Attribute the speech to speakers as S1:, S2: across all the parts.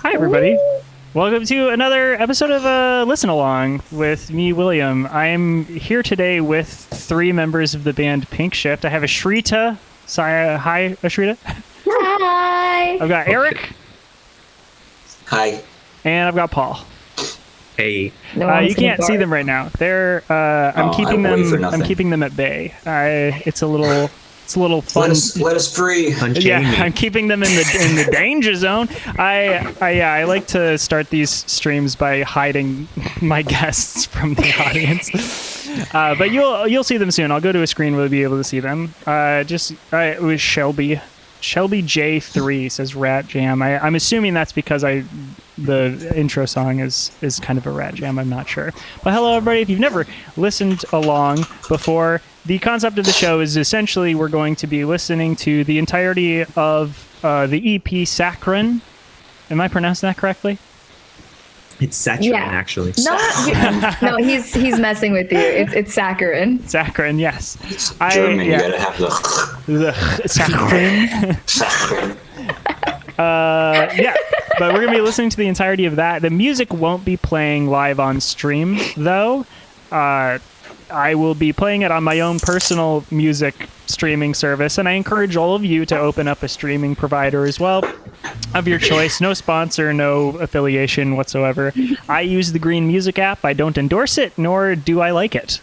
S1: Hi, everybody. Welcome to another episode of Listen Along with me, William. I'm here today with three members of the band Pinkshift. I have Ashrita. Hi, Ashrita.
S2: Hi.
S1: I've got Erich.
S3: Hi.
S1: And I've got Paul.
S4: Hey.
S1: You can't see them right now. They're. I'm keeping them. I'm keeping them at bay. It's a little fun.
S3: Let us free.
S1: I'm keeping them in the danger zone. I like to start these streams by hiding my guests from the audience. But you'll see them soon. I'll go to a screen where you'll be able to see them. It was Shelby J3 says Rat Jam. I'm assuming that's because the intro song is kind of a rat jam. I'm not sure. But hello, everybody. If you've never listened along before, the concept of the show is essentially we're going to be listening to the entirety of the EP Saccharine. Am I pronouncing that correctly?
S4: It's saccharine, actually.
S2: No, he's messing with you. It's saccharine.
S1: Saccharine, yes.
S3: It's German. You gotta have
S1: the saccharine.
S3: Saccharine.
S1: But we're gonna be listening to the entirety of that. The music won't be playing live on stream, though. I will be playing it on my own personal music streaming service, and I encourage all of you to open up a streaming provider as well of your choice. No sponsor, no affiliation whatsoever. I use the Green Music app. I don't endorse it, nor do I like it.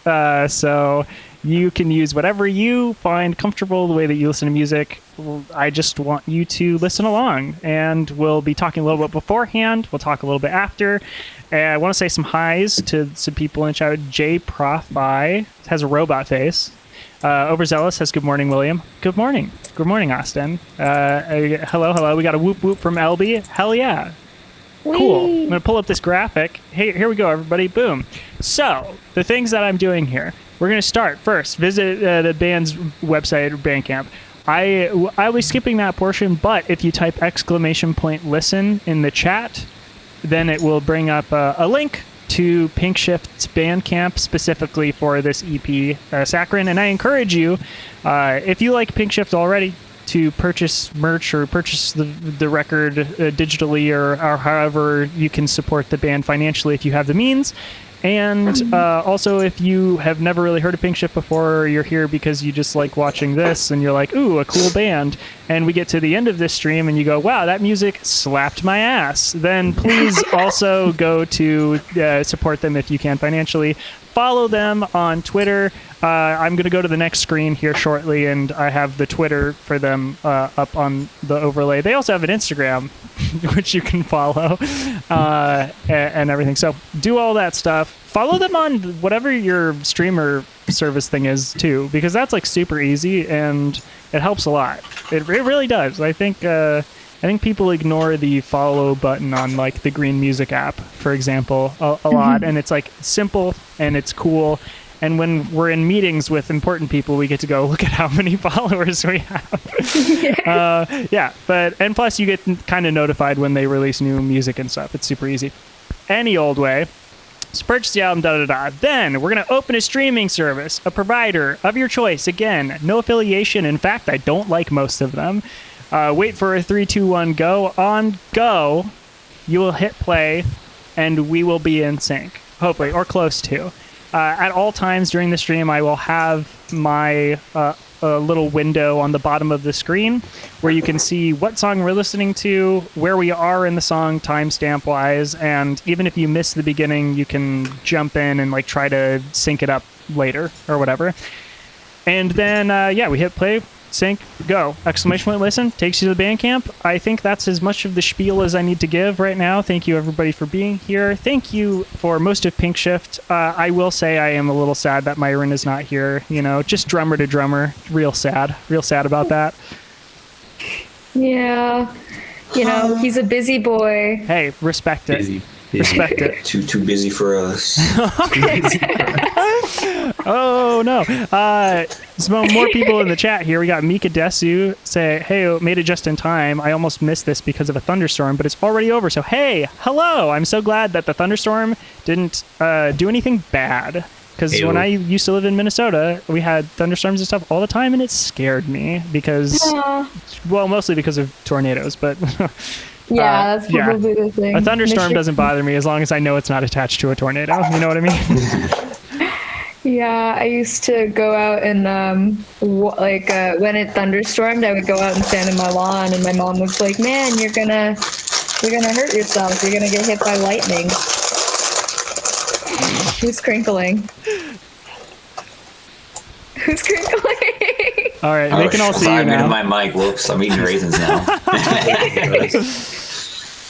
S1: So you can use whatever you find comfortable, the way that you listen to music. I just want you to listen along, and we'll be talking a little bit beforehand. We'll talk a little bit after. I want to say some highs to some people in the chat. J Profi has a robot face. Overzealous says, good morning, William. Good morning. Good morning, Austin. Hello. We got a whoop whoop from LB. Hell yeah. Cool. I'm going to pull up this graphic. Hey, here we go, everybody. Boom. So, the things that I'm doing here. We're going to start first. Visit the band's website, Bandcamp. I'll be skipping that portion, but if you type !listen in the chat, then it will bring up a link to Pinkshift's Bandcamp specifically for this EP, Saccharine. And I encourage you, if you like Pinkshift already, to purchase merch or purchase the record digitally or however you can support the band financially if you have the means. And also, if you have never really heard of Pinkshift before, or you're here because you just like watching this and you're like, ooh, a cool band, and we get to the end of this stream and you go, wow, that music slapped my ass, then please also go to support them if you can financially. Follow them on Twitter. I'm going to go to the next screen here shortly, and I have the Twitter for them up on the overlay. They also have an Instagram, which you can follow, and everything. So do all that stuff. Follow them on whatever your streamer service thing is, too, because that's like super easy, and it helps a lot. It really does. I think people ignore the follow button on like the Green Music app, for example, a lot. And it's like simple and it's cool. And when we're in meetings with important people, we get to go, look at how many followers we have. And plus you get kind of notified when they release new music and stuff. It's super easy. Any old way. So purchase the album, Then we're going to open a streaming service, a provider of your choice. Again, no affiliation. In fact, I don't like most of them. Wait for a 3, 2, 1, go. On go, you will hit play, and we will be in sync, hopefully, or close to. At all times during the stream, I will have my little window on the bottom of the screen where you can see what song we're listening to, where we are in the song timestamp-wise, and even if you miss the beginning, you can jump in and like try to sync it up later or whatever. And then, we hit play. Sync, go. ! Listen takes you to the Bandcamp. I think that's as much of the spiel as I need to give right now. Thank you, everybody, for being here. Thank you for most of Pinkshift. I will say I am a little sad that Myron is not here. You know, just drummer to drummer. Real sad about that.
S2: Yeah. You know, he's a busy boy.
S1: Hey, respect it.
S4: Busy.
S1: Respect it.
S3: Too busy for us.
S1: Oh no! Some more people in the chat here. We got Mika Desu say, "Hey, made it just in time. I almost missed this because of a thunderstorm, but it's already over. So hey, hello! I'm so glad that the thunderstorm didn't do anything bad. Because when I used to live in Minnesota, we had thunderstorms and stuff all the time, and it scared me because, well, mostly because of tornadoes, but
S2: Yeah, that's
S1: yeah.
S2: probably the thing.
S1: A thunderstorm
S2: Michigan-
S1: doesn't bother me as long as I know it's not attached to a tornado. You know what I mean?
S2: Yeah, I used to go out and when it thunderstormed, I would go out and stand in my lawn, and my mom was like, "Man, you're gonna hurt yourself. You're gonna get hit by lightning." Who's crinkling? Who's crinkling?
S1: All right, they can all see you
S3: I'm
S1: now.
S3: in my mic. Whoops, I'm eating raisins now.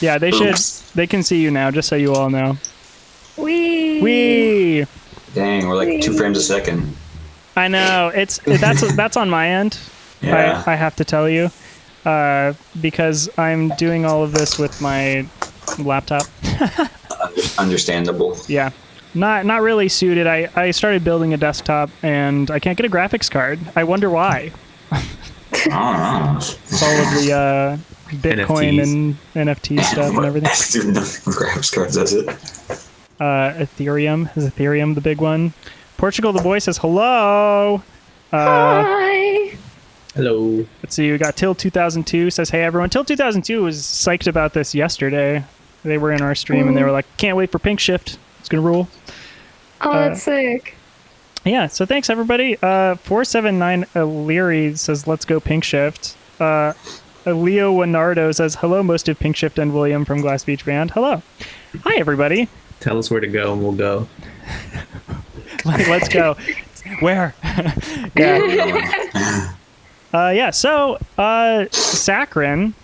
S1: Yeah, they should.
S3: Oops.
S1: They can see you now, just so you all know.
S2: Wee.
S1: Wee!
S3: Dang, we're like 2 frames a second.
S1: I know that's on my end.
S3: Yeah.
S1: I have to tell you, because I'm doing all of this with my laptop.
S3: Understandable.
S1: Yeah, not really suited. I started building a desktop and I can't get a graphics card. I wonder why.
S3: I don't know.
S1: It's all of the Bitcoin and NFT stuff and everything.
S3: Dude, nothing with graphics cards, does it?
S1: Ethereum. Is Ethereum the big one? Portugal the boy says hello.
S2: Hi.
S4: Hello.
S1: Let's see. We got Till 2002 says hey everyone. Till 2002 was psyched about this yesterday. They were in our stream and they were like, can't wait for pinkshift. It's gonna rule.
S2: Oh, that's sick.
S1: Yeah. So thanks everybody. 479 Leary says let's go pinkshift. Leo Winardo says hello most of pinkshift and William from Glass Beach Band. Hello. Hi everybody.
S4: Tell us where to go and we'll go.
S1: Let's go. Where? Yeah. Yeah. So, saccharine.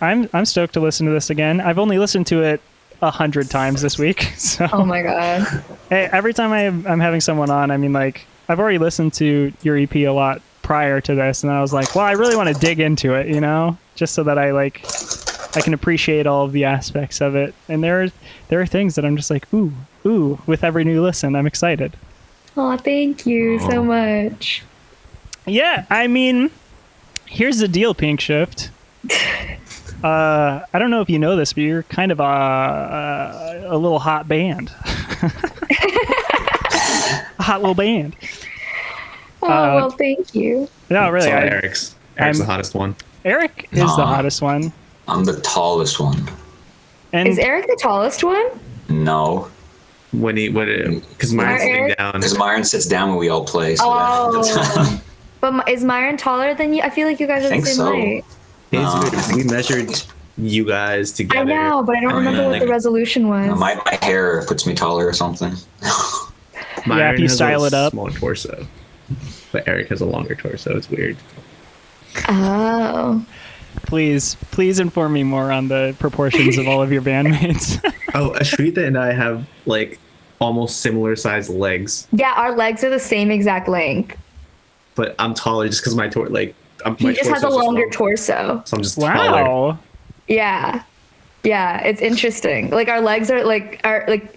S1: I'm stoked to listen to this again. I've only listened to it 100 times this week. So,
S2: Oh my god.
S1: hey, every time I'm having someone on, I mean, like, I've already listened to your EP a lot prior to this, and then I was like, well, I really want to dig into it, you know, just so that I can appreciate all of the aspects of it. And there are things that I'm just like, ooh, with every new listen, I'm excited.
S2: Oh, thank you so much.
S1: Yeah, I mean, here's the deal, Pinkshift. I don't know if you know this, but you're kind of a little hot band. A hot little band.
S2: Oh, well, thank you.
S1: No, really.
S4: It's all Eric's. Eric's the hottest one.
S1: Eric is the hottest one.
S3: I'm the tallest one.
S1: And
S2: Is Eric the tallest one?
S3: No.
S4: Because mine's sitting
S2: Eric?
S4: down.
S3: Because Myron sits down when we all play. So
S2: Oh. But is Myron taller than you? I feel like you guys are the
S3: think
S2: same
S3: so.
S2: height.
S4: We measured you guys together.
S2: I know, but I don't remember what the resolution was.
S3: my hair puts me taller or something.
S1: Yeah, if you
S4: has
S1: style
S4: a
S1: it up.
S4: small torso, but Eric has a longer torso. It's weird.
S2: Oh.
S1: please inform me more on the proportions of all of your bandmates.
S4: Oh, Ashrita and I have like almost similar sized legs,
S2: Yeah, our legs are the same exact length.
S4: but I'm taller just because my
S2: He just has a longer torso.
S4: so I'm just taller.
S1: Wow.
S2: Yeah. Yeah, it's interesting. Like our legs are like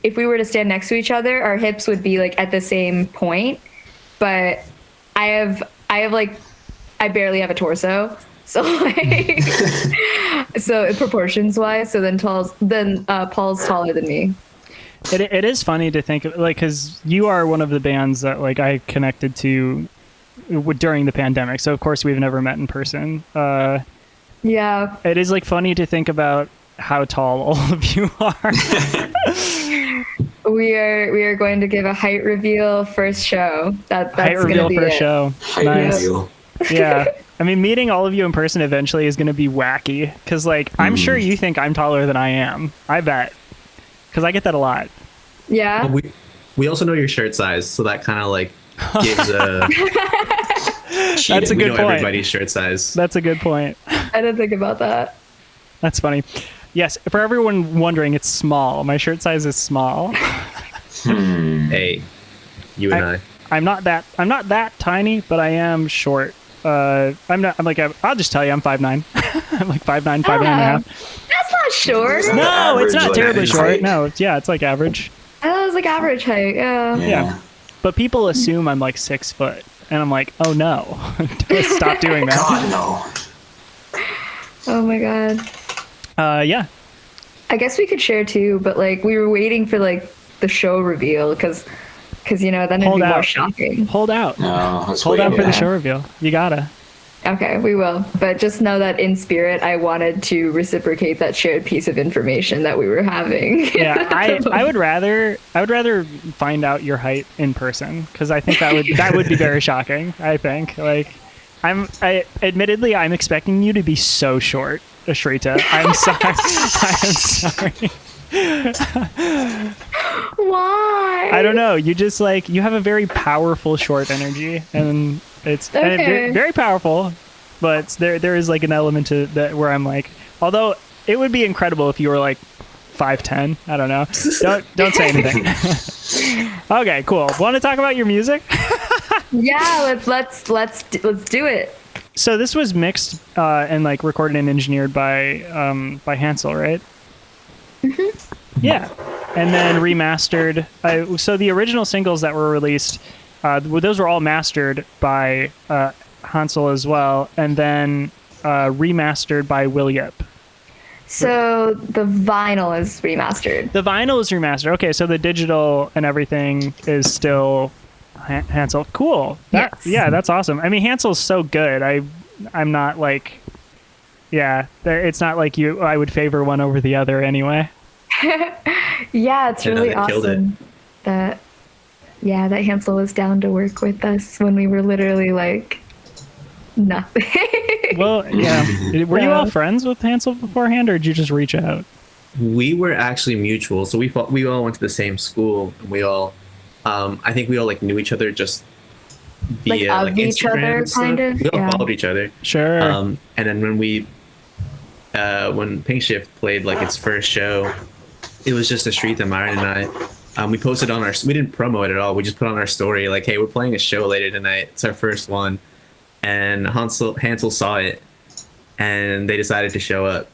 S2: if we were to stand next to each other, our hips would be like at the same point. But I barely have a torso. So like so proportions wise, so then Paul's taller than me.
S1: It is funny to think of, like, because you are one of the bands that like I connected to during the pandemic. So of course we've never met in person.
S2: Yeah.
S1: It is like funny to think about how tall all of you are.
S2: We are going to give a height reveal first show. That's
S1: Height
S2: gonna
S1: reveal
S2: be
S1: for a
S2: it.
S1: show.
S3: Height
S1: Nice.
S3: reveal.
S1: Yeah. I mean, meeting all of you in person eventually is going to be wacky. Because, like, I'm sure you think I'm taller than I am. I bet. Because I get that a lot.
S2: Yeah.
S4: We also know your shirt size, so that kind of like gives a.
S1: That's a
S4: we
S1: good
S4: know
S1: point.
S4: everybody's shirt size.
S1: That's a good point.
S2: I didn't think about that.
S1: That's funny. Yes, for everyone wondering, it's small. My shirt size is small.
S4: Hey, you and I.
S1: I'm not that tiny, but I am short. I'll just tell you, I'm 5'9". I'm like 5'9", 5'9" and a half.
S2: That's not short.
S3: Is that
S1: No, it's
S3: average,
S1: not
S3: like,
S1: terribly short.
S3: height?
S1: No, it's like average.
S2: That was like average height. Yeah.
S1: Yeah. But people assume I'm like 6 foot, and I'm like, oh no, stop doing that.
S3: God, no.
S2: Oh my god.
S1: Yeah.
S2: I guess we could share too, but like we were waiting for like the show reveal because you know then it'd
S1: Hold
S2: be more
S1: out.
S2: shocking.
S1: Hold out.
S3: No, let's
S1: Hold
S3: wait
S1: out for the
S3: that.
S1: show reveal. You gotta.
S2: Okay, we will. But just know that in spirit, I wanted to reciprocate that shared piece of information that we were having.
S1: Yeah, I would rather find out your height in person, because I think that would be very shocking. I think, like, admittedly I'm expecting you to be so short, Ashrita. I'm sorry. I'm sorry.
S2: Why?
S1: I don't know. You just, like, you have a very powerful short energy, and it's
S2: Okay.
S1: very powerful, but there is like an element to that where I'm like, although it would be incredible if you were like 5'10". I don't know. Don't say anything. Okay, cool. Want to talk about your music?
S2: Yeah, let's do it.
S1: So this was mixed and like recorded and engineered by Hansel, right? Mm-hmm. Yeah, and then remastered. So the original singles that were released, those were all mastered by Hansel as well, and then remastered by Will Yip.
S2: So the vinyl is remastered.
S1: The vinyl is remastered. Okay, so the digital and everything is still Hansel. Cool.
S2: Yes.
S1: Yeah, that's awesome. I mean, Hansel's so good. I'm not like, yeah, it's not like I would favor one over the other anyway.
S2: Yeah, it's really
S4: they killed it.
S2: awesome that Hansel was down to work with us when we were literally like nothing.
S1: Well, yeah. Were you all friends with Hansel beforehand, or did you just reach out?
S4: We were actually mutual, so we all went to the same school, and we all, I think we all like knew each other just via
S2: Like,
S4: like
S2: of each
S4: Instagram
S2: other,
S4: and stuff.
S2: kind of?
S4: We all
S2: Yeah.
S4: followed each other.
S1: Sure.
S4: And then when Pinkshift played like its first show, it was just Ashrita, Myron, and I. We posted on we didn't promo it at all. We just put on our story like, "Hey, we're playing a show later tonight. It's our first one." And Hansel saw it, and they decided to show up.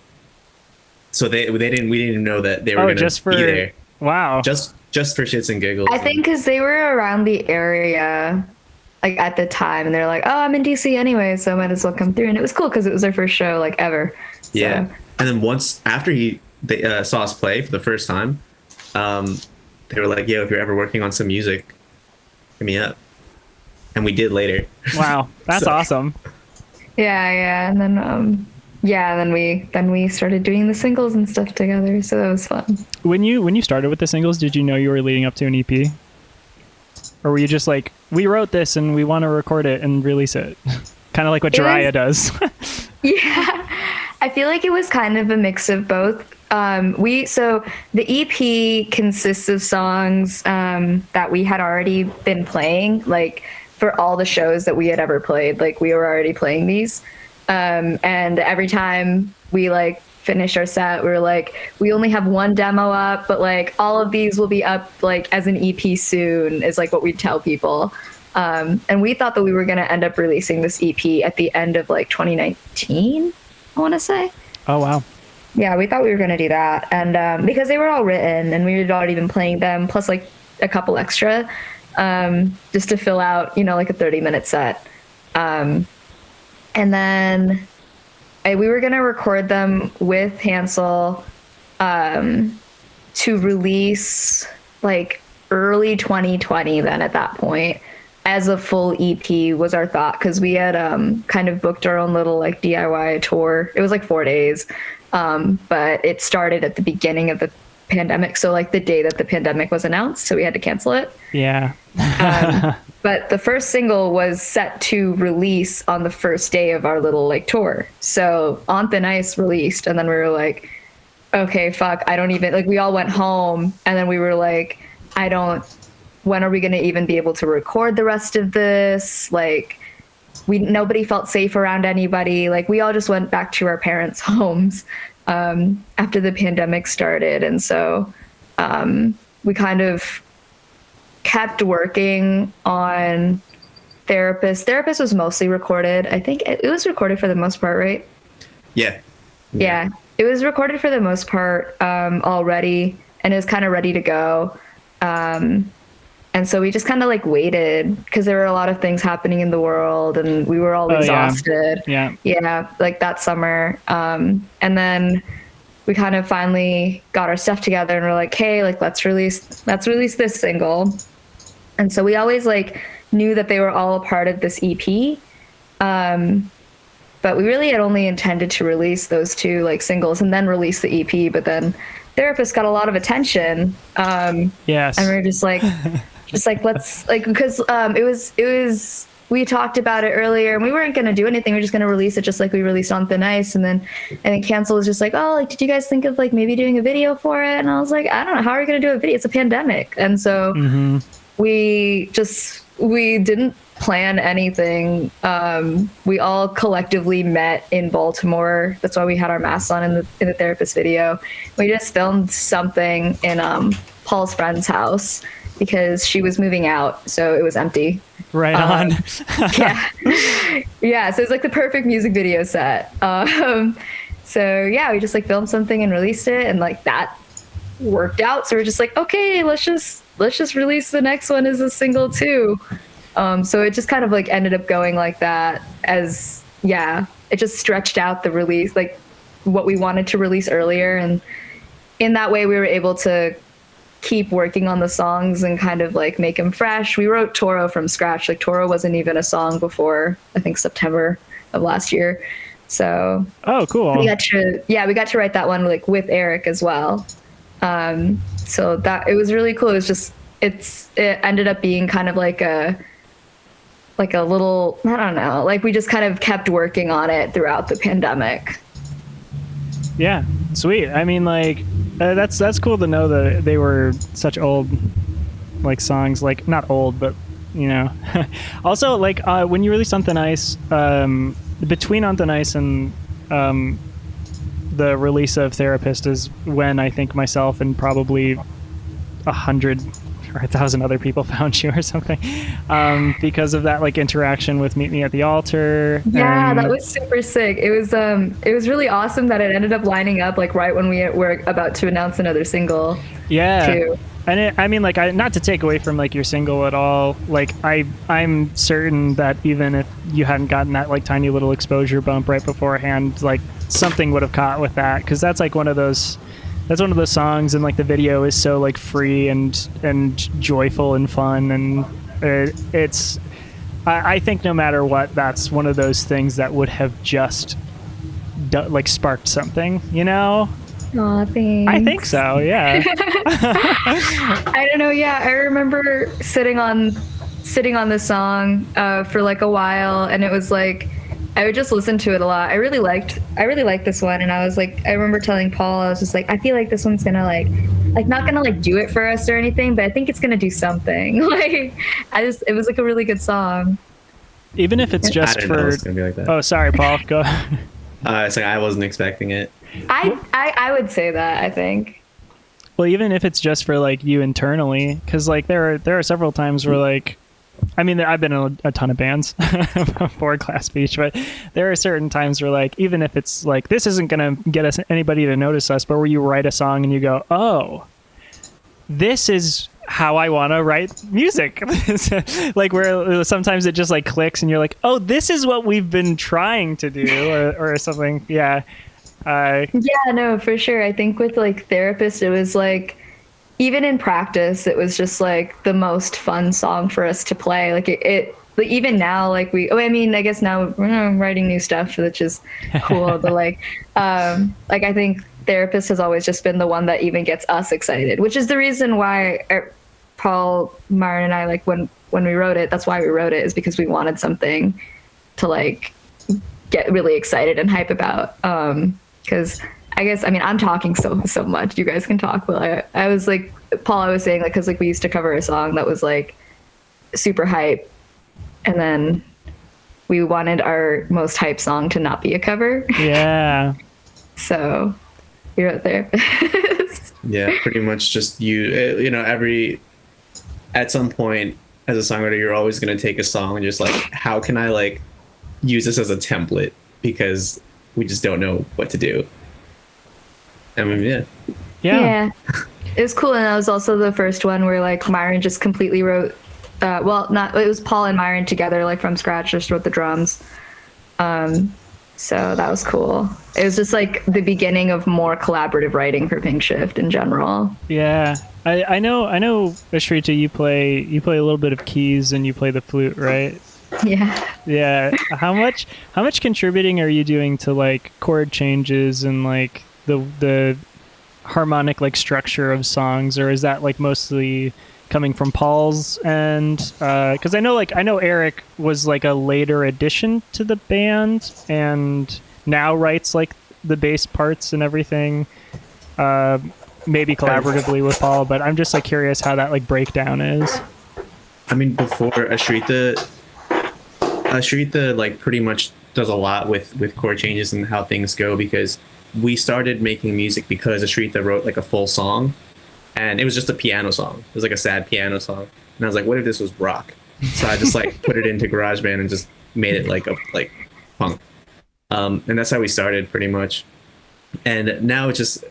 S4: So we didn't even know that they were going to be there.
S1: Wow.
S4: Just for shits and giggles.
S2: I think because they were around the area, like at the time, and they're like, "Oh, I'm in DC anyway, so I might as well come through." And it was cool because it was their first show like ever. So.
S4: Yeah. And then once after they saw us play for the first time, they were like, "Yo, if you're ever working on some music, hit me up." And we did later.
S1: Wow, that's awesome.
S2: Yeah, and then then we started doing the singles and stuff together, so that was fun.
S1: When you started with the singles, did you know you were leading up to an EP? Or were you just like, we wrote this and we want to record it and release it? Kind of like what Jiraiya does.
S2: Yeah, I feel like it was kind of a mix of both. So the EP consists of songs that we had already been playing, like for all the shows that we had ever played. Like we were already playing these, and every time we like finish our set, we were like, we only have one demo up, but like all of these will be up like as an EP soon, is like what we'd tell people. And we thought that we were going to end up releasing this EP at the end of like 2019, I want to say.
S1: Oh, wow.
S2: Yeah, we thought we were going to do that. And because they were all written and we had already been playing them, plus like a couple extra, just to fill out, like a 30-minute set. And then we were going to record them with Hansel to release like early 2020 then at that point. As a full EP was our thought, because we had kind of booked our own little like DIY tour. It was like 4 days, but it started at the beginning of the pandemic. So like the day that the pandemic was announced, so we had to cancel it.
S1: Yeah.
S2: But the first single was set to release on the first day of our little like tour. So On Thin Ice released, and then we were like, okay, fuck, I don't even, like we all went home, and then we were like, when are we going to even be able to record the rest of this? Like nobody felt safe around anybody. Like we all just went back to our parents' homes after the pandemic started. And so we kind of kept working on Therapist. Therapist was mostly recorded. I think it was recorded for the most part, right?
S4: Yeah.
S2: It was recorded for the most part already, and it was kind of ready to go. And so we just kind of like waited because there were a lot of things happening in the world and we were all exhausted. Yeah. Like that summer. And then we kind of finally got our stuff together and we're like, hey, like let's release this single. And so we always like knew that they were all a part of this EP. but we really had only intended to release those two like singles and then release the EP. But then Therapist got a lot of attention.
S1: Yes.
S2: And we were just like, let's like, because it was we talked about it earlier and we weren't going to do anything. We are just going to release it just like we released On Thin Ice. And then Cancel was just like, oh, like, did you guys think of like maybe doing a video for it? And I was like, I don't know. How are we going to do a video? It's a pandemic. And so we didn't plan anything. We all collectively met in Baltimore. That's why we had our masks on in the Therapist video. We just filmed something in Paul's friend's house because she was moving out, so it was empty.
S1: Right on.
S2: Yeah. So it's like the perfect music video set. So yeah, we just like filmed something and released it, and like that worked out. So we're just like, okay, let's just release the next one as a single too. So it just kind of like ended up going like that it just stretched out the release, like what we wanted to release earlier. And in that way we were able to keep working on the songs and kind of like make them fresh. We wrote Toro from scratch. Like Toro wasn't even a song before, I think, September of last year. So
S1: oh, cool.
S2: We got to write that one like with Erich as well. So that it was really cool. It was just, it ended up being kind of like a little, I don't know, like we just kind of kept working on it throughout the pandemic.
S1: Yeah, sweet. I mean, like, that's cool to know that they were such old, like, songs. Like, not old, but, you know. Also, like, when you released On Thin Ice, between On Thin Ice and the release of Therapist is when I think myself and probably 100 or 1,000 other people found you or something, because of that like interaction with Meet Me at the Altar.
S2: Yeah, that was super sick. It was really awesome that it ended up lining up like right when we were about to announce another single.
S1: Yeah.
S2: Too.
S1: And I mean, like, not to take away from like your single at all. Like, I'm certain that even if you hadn't gotten that like tiny little exposure bump right beforehand, like something would have caught with that, because that's like one of those songs, and like the video is so like free and joyful and fun, and it's I think no matter what, that's one of those things that would have just like sparked something, you know.
S2: Aw, thanks.
S1: I think so, yeah.
S2: I don't know. Yeah, I remember sitting on this song for like a while, and it was like I would just listen to it a lot. I really liked this one, and I was like, I remember telling Paul, I was just like, I feel like this one's gonna like not gonna like do it for us or anything, but I think it's gonna do something. Like, it was like a really good song.
S1: Even if it's just
S4: I didn't know it was gonna be like that.
S1: Oh, sorry, Paul. Go.
S4: It's like I wasn't expecting it.
S2: I would say that, I think.
S1: Well, even if it's just for like you internally, because like there are several times where like, I mean, I've been in a ton of bands before Class Beach, but there are certain times where like, even if it's like, this isn't gonna get anybody to notice us, but where you write a song and you go, oh, this is how I want to write music. Like, where sometimes it just like clicks and you're like, oh, this is what we've been trying to do, or something. Yeah.
S2: Yeah, no, for sure. I think with like Therapist, it was like, even in practice, it was just like the most fun song for us to play. Like it like even now, like I mean, I guess now we're writing new stuff, which is cool. But like I think Therapist has always just been the one that even gets us excited, which is the reason why Paul, Myron, and I, like when we wrote it, that's why we wrote it, is because we wanted something to like get really excited and hype about. Because I guess, I mean, I'm talking so much. You guys can talk, but I was like, Paul, I was saying, like, because like we used to cover a song that was like super hype, and then we wanted our most hype song to not be a cover.
S1: Yeah.
S2: So you're out there.
S4: Yeah, pretty much just you know, at some point as a songwriter, you're always going to take a song and just like, how can I like use this as a template, because we just don't know what to do. I mean,
S1: yeah.
S2: It was cool. And that was also the first one where like Myron just completely wrote, it was Paul and Myron together, like from scratch, just wrote the drums. So that was cool. It was just like the beginning of more collaborative writing for Pinkshift in general.
S1: Yeah. I know, Ashrita, you play a little bit of keys and you play the flute, right?
S2: Yeah.
S1: Yeah. How much contributing are you doing to like chord changes and like the harmonic like structure of songs, or is that like mostly coming from Paul's end? Because I know Eric was like a later addition to the band and now writes like the bass parts and everything. Maybe collaboratively with Paul, but I'm just like curious how that like breakdown is.
S4: I mean, before Ashrita like pretty much does a lot with chord changes and how things go, because we started making music because Ashrita wrote like a full song, and it was just a piano song. It was like a sad piano song, and I was like, what if this was rock? So I just like put it into GarageBand and just made it like punk. And that's how we started pretty much. And now it's just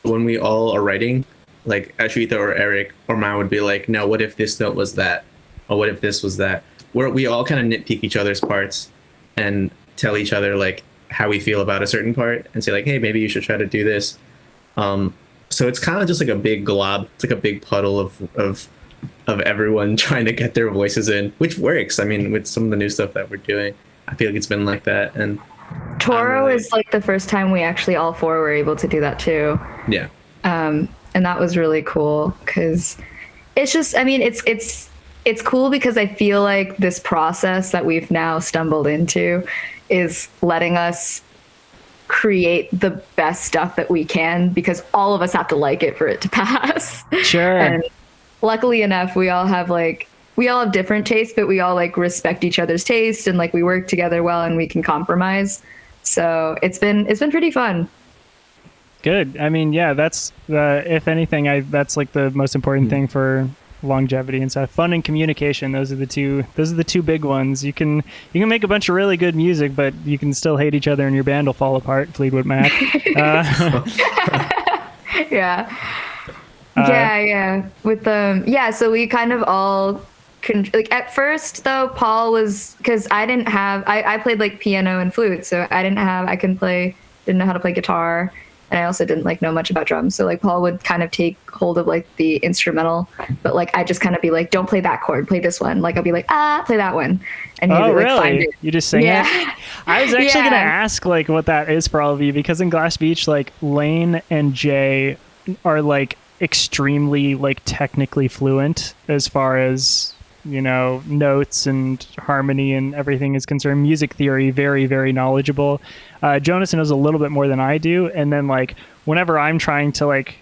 S4: when we all are writing, like Ashrita or Eric or mine would be like, no, what if this note was that, or what if this was that? We all kind of nitpick each other's parts and tell each other like how we feel about a certain part and say like, hey, maybe you should try to do this. So it's kind of just like a big glob. It's like a big puddle of everyone trying to get their voices in, which works. I mean, with some of the new stuff that we're doing, I feel like it's been like that. And
S2: Toro is like the first time we actually all four were able to do that too.
S4: yeah.
S2: And that was really cool because it's just, I mean, it's cool because I feel like this process that we've now stumbled into is letting us create the best stuff that we can, because all of us have to like it for it to pass.
S1: Sure.
S2: And luckily enough, we all have different tastes, but we all like respect each other's taste, and like we work together well and we can compromise. So it's been pretty fun.
S1: Good. I mean, yeah, that's if anything, that's like the most important thing for longevity and stuff. Fun and communication. Those are the two big ones. You can make a bunch of really good music, but you can still hate each other and your band will fall apart. Fleetwood Mac.
S2: Yeah. Yeah. With so we kind of all like at first though, Paul was, because I played like piano and flute, so didn't know how to play guitar. And I also didn't like know much about drums. So like Paul would kind of take hold of like the instrumental, but like I just kind of be like, don't play that chord, play this one. Like I'll be like, play that one. And he'd be like,
S1: really?
S2: find it.
S1: You just sing it? I was actually gonna ask like what that is for all of you, because in Glass Beach, like Lane and Jay are like extremely like technically fluent as far as, you know, notes and harmony and everything is concerned. Music theory, very, very knowledgeable. Jonas knows a little bit more than I do. And then like whenever I'm trying to like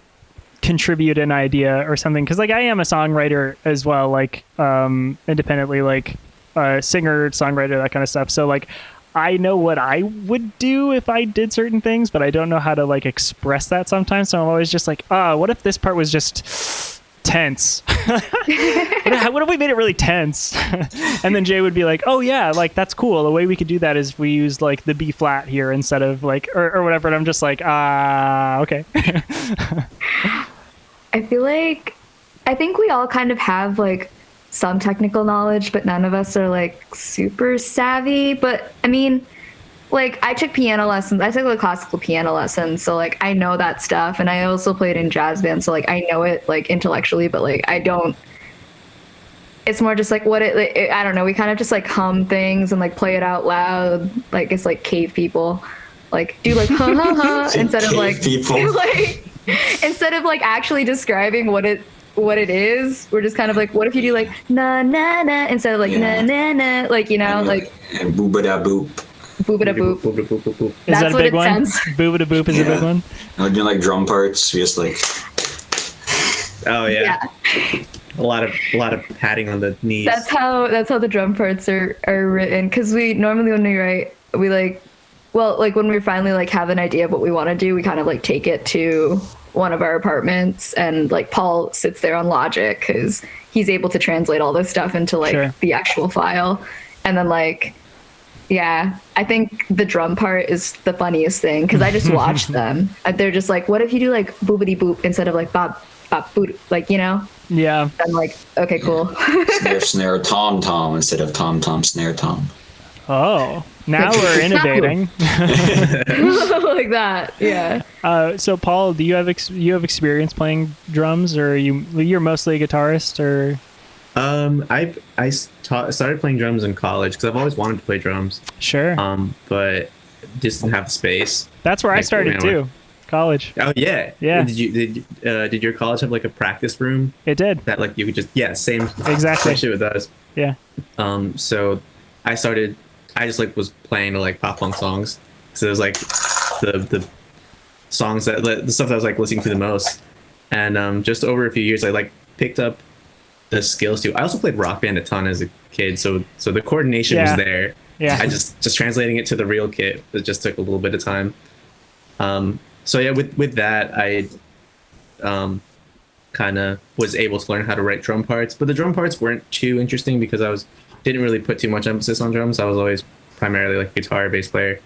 S1: contribute an idea or something, because like I am a songwriter as well, like independently, like singer, songwriter, that kind of stuff. So like I know what I would do if I did certain things, but I don't know how to like express that sometimes. So I'm always just like, what if this part was just tense? What if we made it really tense? And then Jay would be like, oh yeah, like that's cool. The way we could do that is we use like the B flat here instead of like or whatever. And I'm just like, okay.
S2: I think we all kind of have like some technical knowledge, but none of us are like super savvy. But I mean, like I took piano lessons. I took like classical piano lessons, so like I know that stuff, and I also played in jazz band, so like I know it like intellectually, but like I don't. It's more just like I don't know. We kind of just like hum things and like play it out loud, like it's like cave people, like do like ha ha ha instead of like instead of like actually describing what it is. We're just kind of like, what if you do like na na na instead of like na na na, like, you know, like
S3: and booba da boop.
S2: Booba da boop.
S1: Is
S2: That's
S1: that a
S2: what
S1: big
S2: it
S1: one?
S2: sounds.
S1: Booba da boop is a big one.
S3: And doing like drum parts, just like.
S4: Oh yeah. A lot of patting on the knees.
S2: That's how the drum parts are written. Because we normally when we write, we like, well, like when we finally like have an idea of what we want to do, we kind of like take it to one of our apartments, and like Paul sits there on Logic because he's able to translate all this stuff into like the actual file, and then like. Yeah, I think the drum part is the funniest thing because I just watched them. They're just like, what if you do like boobity boop instead of like bop bop boot, like, you know?
S1: Yeah.
S2: I'm like, okay, cool.
S3: Snare tom tom instead of tom tom snare tom.
S1: Oh, now we're innovating.
S2: Like that, yeah.
S1: So Paul, do you have experience playing drums, or you're mostly a guitarist, or?
S4: Started playing drums in college because I've always wanted to play drums.
S1: Sure.
S4: But just didn't have the space.
S1: That's where I
S4: Like,
S1: started too. College.
S4: Oh yeah.
S1: Yeah.
S4: Did your college have like a practice room
S1: It did.
S4: that like you could just same
S1: Exactly.
S4: same shit with us.
S1: Yeah.
S4: So I just like was playing to like pop punk songs. So it was like the songs the stuff that I was like listening to the most. And just over a few years I like picked up the skills too. I also played Rock Band a ton as a kid, so the coordination was there.
S1: Yeah.
S4: I just translating it to the real kit, it just took a little bit of time. So yeah, with that I kind of was able to learn how to write drum parts, but the drum parts weren't too interesting because didn't really put too much emphasis on drums. I was always primarily like guitar, bass player.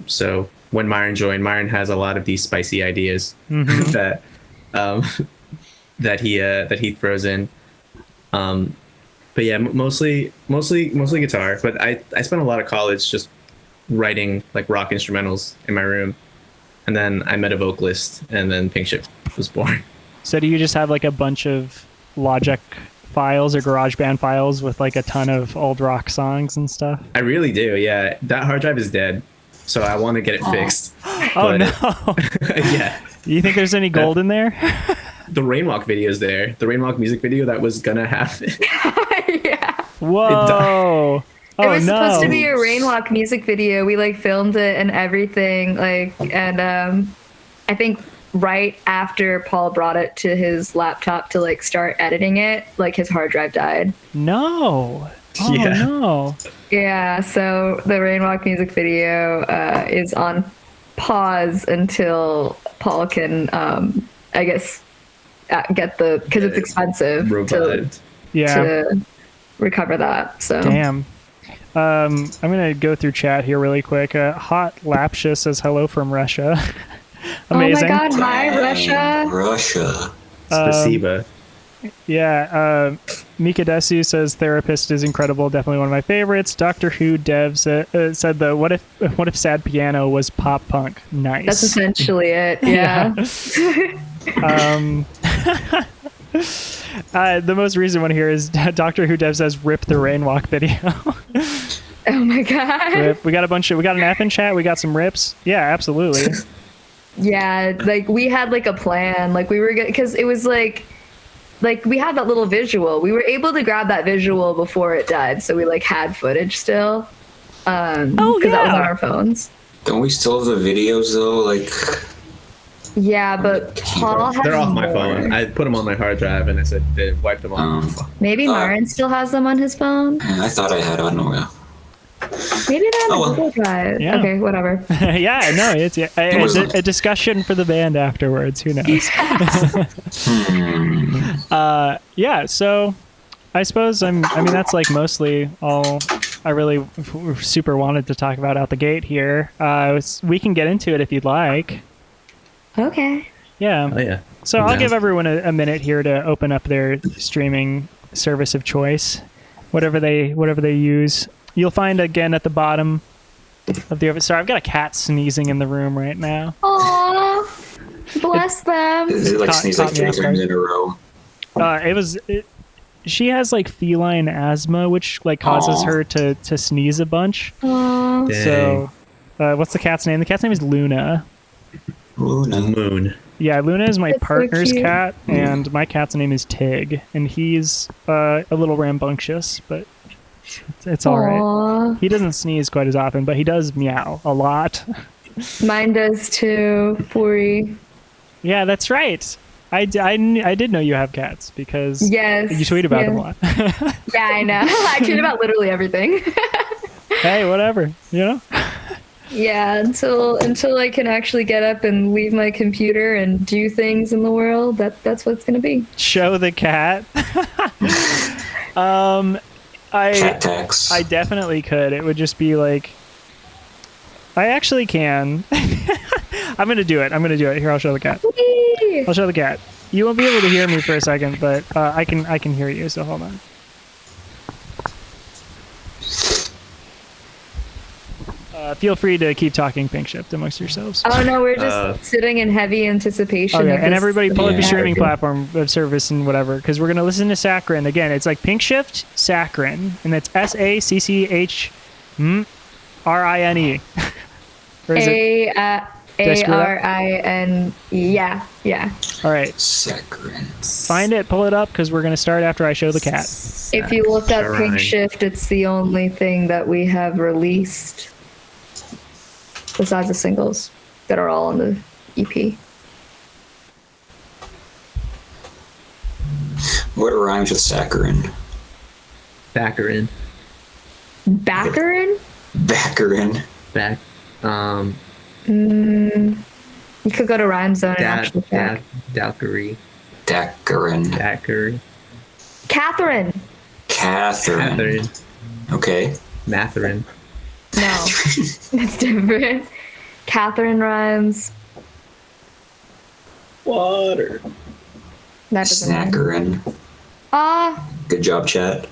S4: So when Myron joined, Myron has a lot of these spicy ideas that that he throws in. But yeah, mostly guitar. But I spent a lot of college just writing like rock instrumentals in my room, and then I met a vocalist, and then pinkshift was born.
S1: So do you just have like a bunch of Logic files or GarageBand files with like a ton of old rock songs and stuff?
S4: I really do. Yeah, that hard drive is dead, so I want to get it fixed.
S1: Oh no!
S4: Yeah.
S1: You think there's any gold in there?
S4: The Rainwalk video is there. The Rainwalk music video that was gonna happen.
S2: Yeah.
S1: Whoa!
S2: It
S1: Oh
S2: was
S1: no!
S2: supposed to be a Rainwalk music video. We like filmed it and everything. I think right after Paul brought it to his laptop to like start editing it, like his hard drive died.
S1: No! Oh
S4: Yeah.
S1: no!
S2: Yeah, so the Rainwalk music video is on pause until Paul can, I guess, get because it's expensive
S4: Revived.
S1: Yeah.
S2: to recover that. So
S1: Damn. I'm gonna go through chat here really quick. Hot Lapsha says hello from Russia. Amazing.
S2: Oh my God! Hi,
S3: Dang,
S2: Russia.
S3: Russia.
S4: Spasiba.
S1: Yeah, Mika Desu says therapist is incredible, definitely one of my favorites. Doctor Who Dev said the what if sad piano was pop punk? Nice.
S2: That's essentially it. Yeah.
S1: The most recent one here is Doctor Who Dev says rip the Rainwalk video.
S2: Oh my God.
S1: Rip. We got an F in chat. We got some rips. Yeah, absolutely.
S2: Yeah, like we had like a plan. Like we were because it was like we had that little visual. We were able to grab that visual before it died, so we like had footage still. Because that was on our phones.
S3: Don't we still have the videos though? Like,
S2: Yeah, but Paul has
S4: They're off my
S2: more.
S4: phone. I put them on my hard drive, and I said they wiped them off.
S2: Maybe Myron still has them on his phone.
S3: I thought I had. I don't know.
S2: Maybe they're on
S3: Oh,
S2: the
S3: well.
S2: Google Drive.
S1: Yeah.
S2: Okay, whatever.
S1: Yeah, no, it's a discussion for the band afterwards. Who knows? Yeah, so I suppose I mean that's like mostly all I really super wanted to talk about out the gate here. We can get into it if you'd like.
S2: Okay.
S1: Yeah.
S4: Oh yeah.
S1: So I'll give everyone a minute here to open up their streaming service of choice, whatever they use. You'll find again at the bottom of the. Sorry, I've got a cat sneezing in the room right now.
S2: Aww. Bless them.
S3: Is it like sneeze like
S1: Caught me
S3: 3
S1: off guard.
S3: times in a row?
S1: She has like feline asthma, which like causes
S3: Aw.
S1: her to sneeze a bunch.
S2: Aww.
S4: Dang.
S1: So, what's the cat's name? The cat's name is Luna.
S3: Ooh,
S4: The
S3: no.
S4: moon.
S1: Yeah, Luna is my
S2: That's so
S1: partner's
S2: cute.
S1: cat, and my cat's name is Tig, and he's a little rambunctious, but it's all right.
S2: Aww.
S1: He doesn't sneeze quite as often, but he does meow a lot.
S2: Mine does too, Puri.
S1: Yeah, that's right. I did know you have cats because
S2: Yes.
S1: you tweet about
S2: yeah.
S1: them a lot.
S2: Yeah, I know. I tweet about literally everything.
S1: Hey, whatever, you know?
S2: Yeah, until I can actually get up and leave my computer and do things in the world, that's what it's gonna be.
S1: Show the cat.
S3: Cat tax.
S1: I definitely could. It would just be like, I actually can. I'm gonna do it. Here, I'll show the cat.
S2: Whee!
S1: I'll show the cat. You won't be able to hear me for a second, but I can hear you. So hold on. feel free to keep talking pink shift amongst yourselves.
S2: Oh no, we're just sitting in heavy anticipation.
S1: Okay,
S2: of
S1: and
S2: this-
S1: everybody pull up your
S3: Yeah.
S1: streaming platform of service and whatever, because we're going to listen to Saccharine. Again, it's like pink shift, Saccharine, and that's Saccharine. Or is it? I screw it up?
S2: Arine. Yeah.
S1: All right,
S3: Saccharine.
S1: find it, pull it up, because we're going to start after I show the cat.
S2: If you look up
S4: Saccharine.
S2: Pink Shift, it's the only thing that we have released besides the singles that are all on the E EP.
S3: What rhymes with saccharine?
S4: Saccharine.
S2: Baccarin?
S3: Baccarin.
S4: Back.
S2: You could go to Rhyme Zone and actually check.
S4: Daiquiri.
S3: Daccharin.
S4: Daiquiri.
S2: Catherine.
S3: Catherine.
S4: Catherine.
S3: Okay.
S4: Matherin.
S2: No, it's different. Catherine rhymes.
S4: Water.
S2: That doesn't rhyme.
S3: Snackerin.
S2: Ah,
S3: Good job, chat.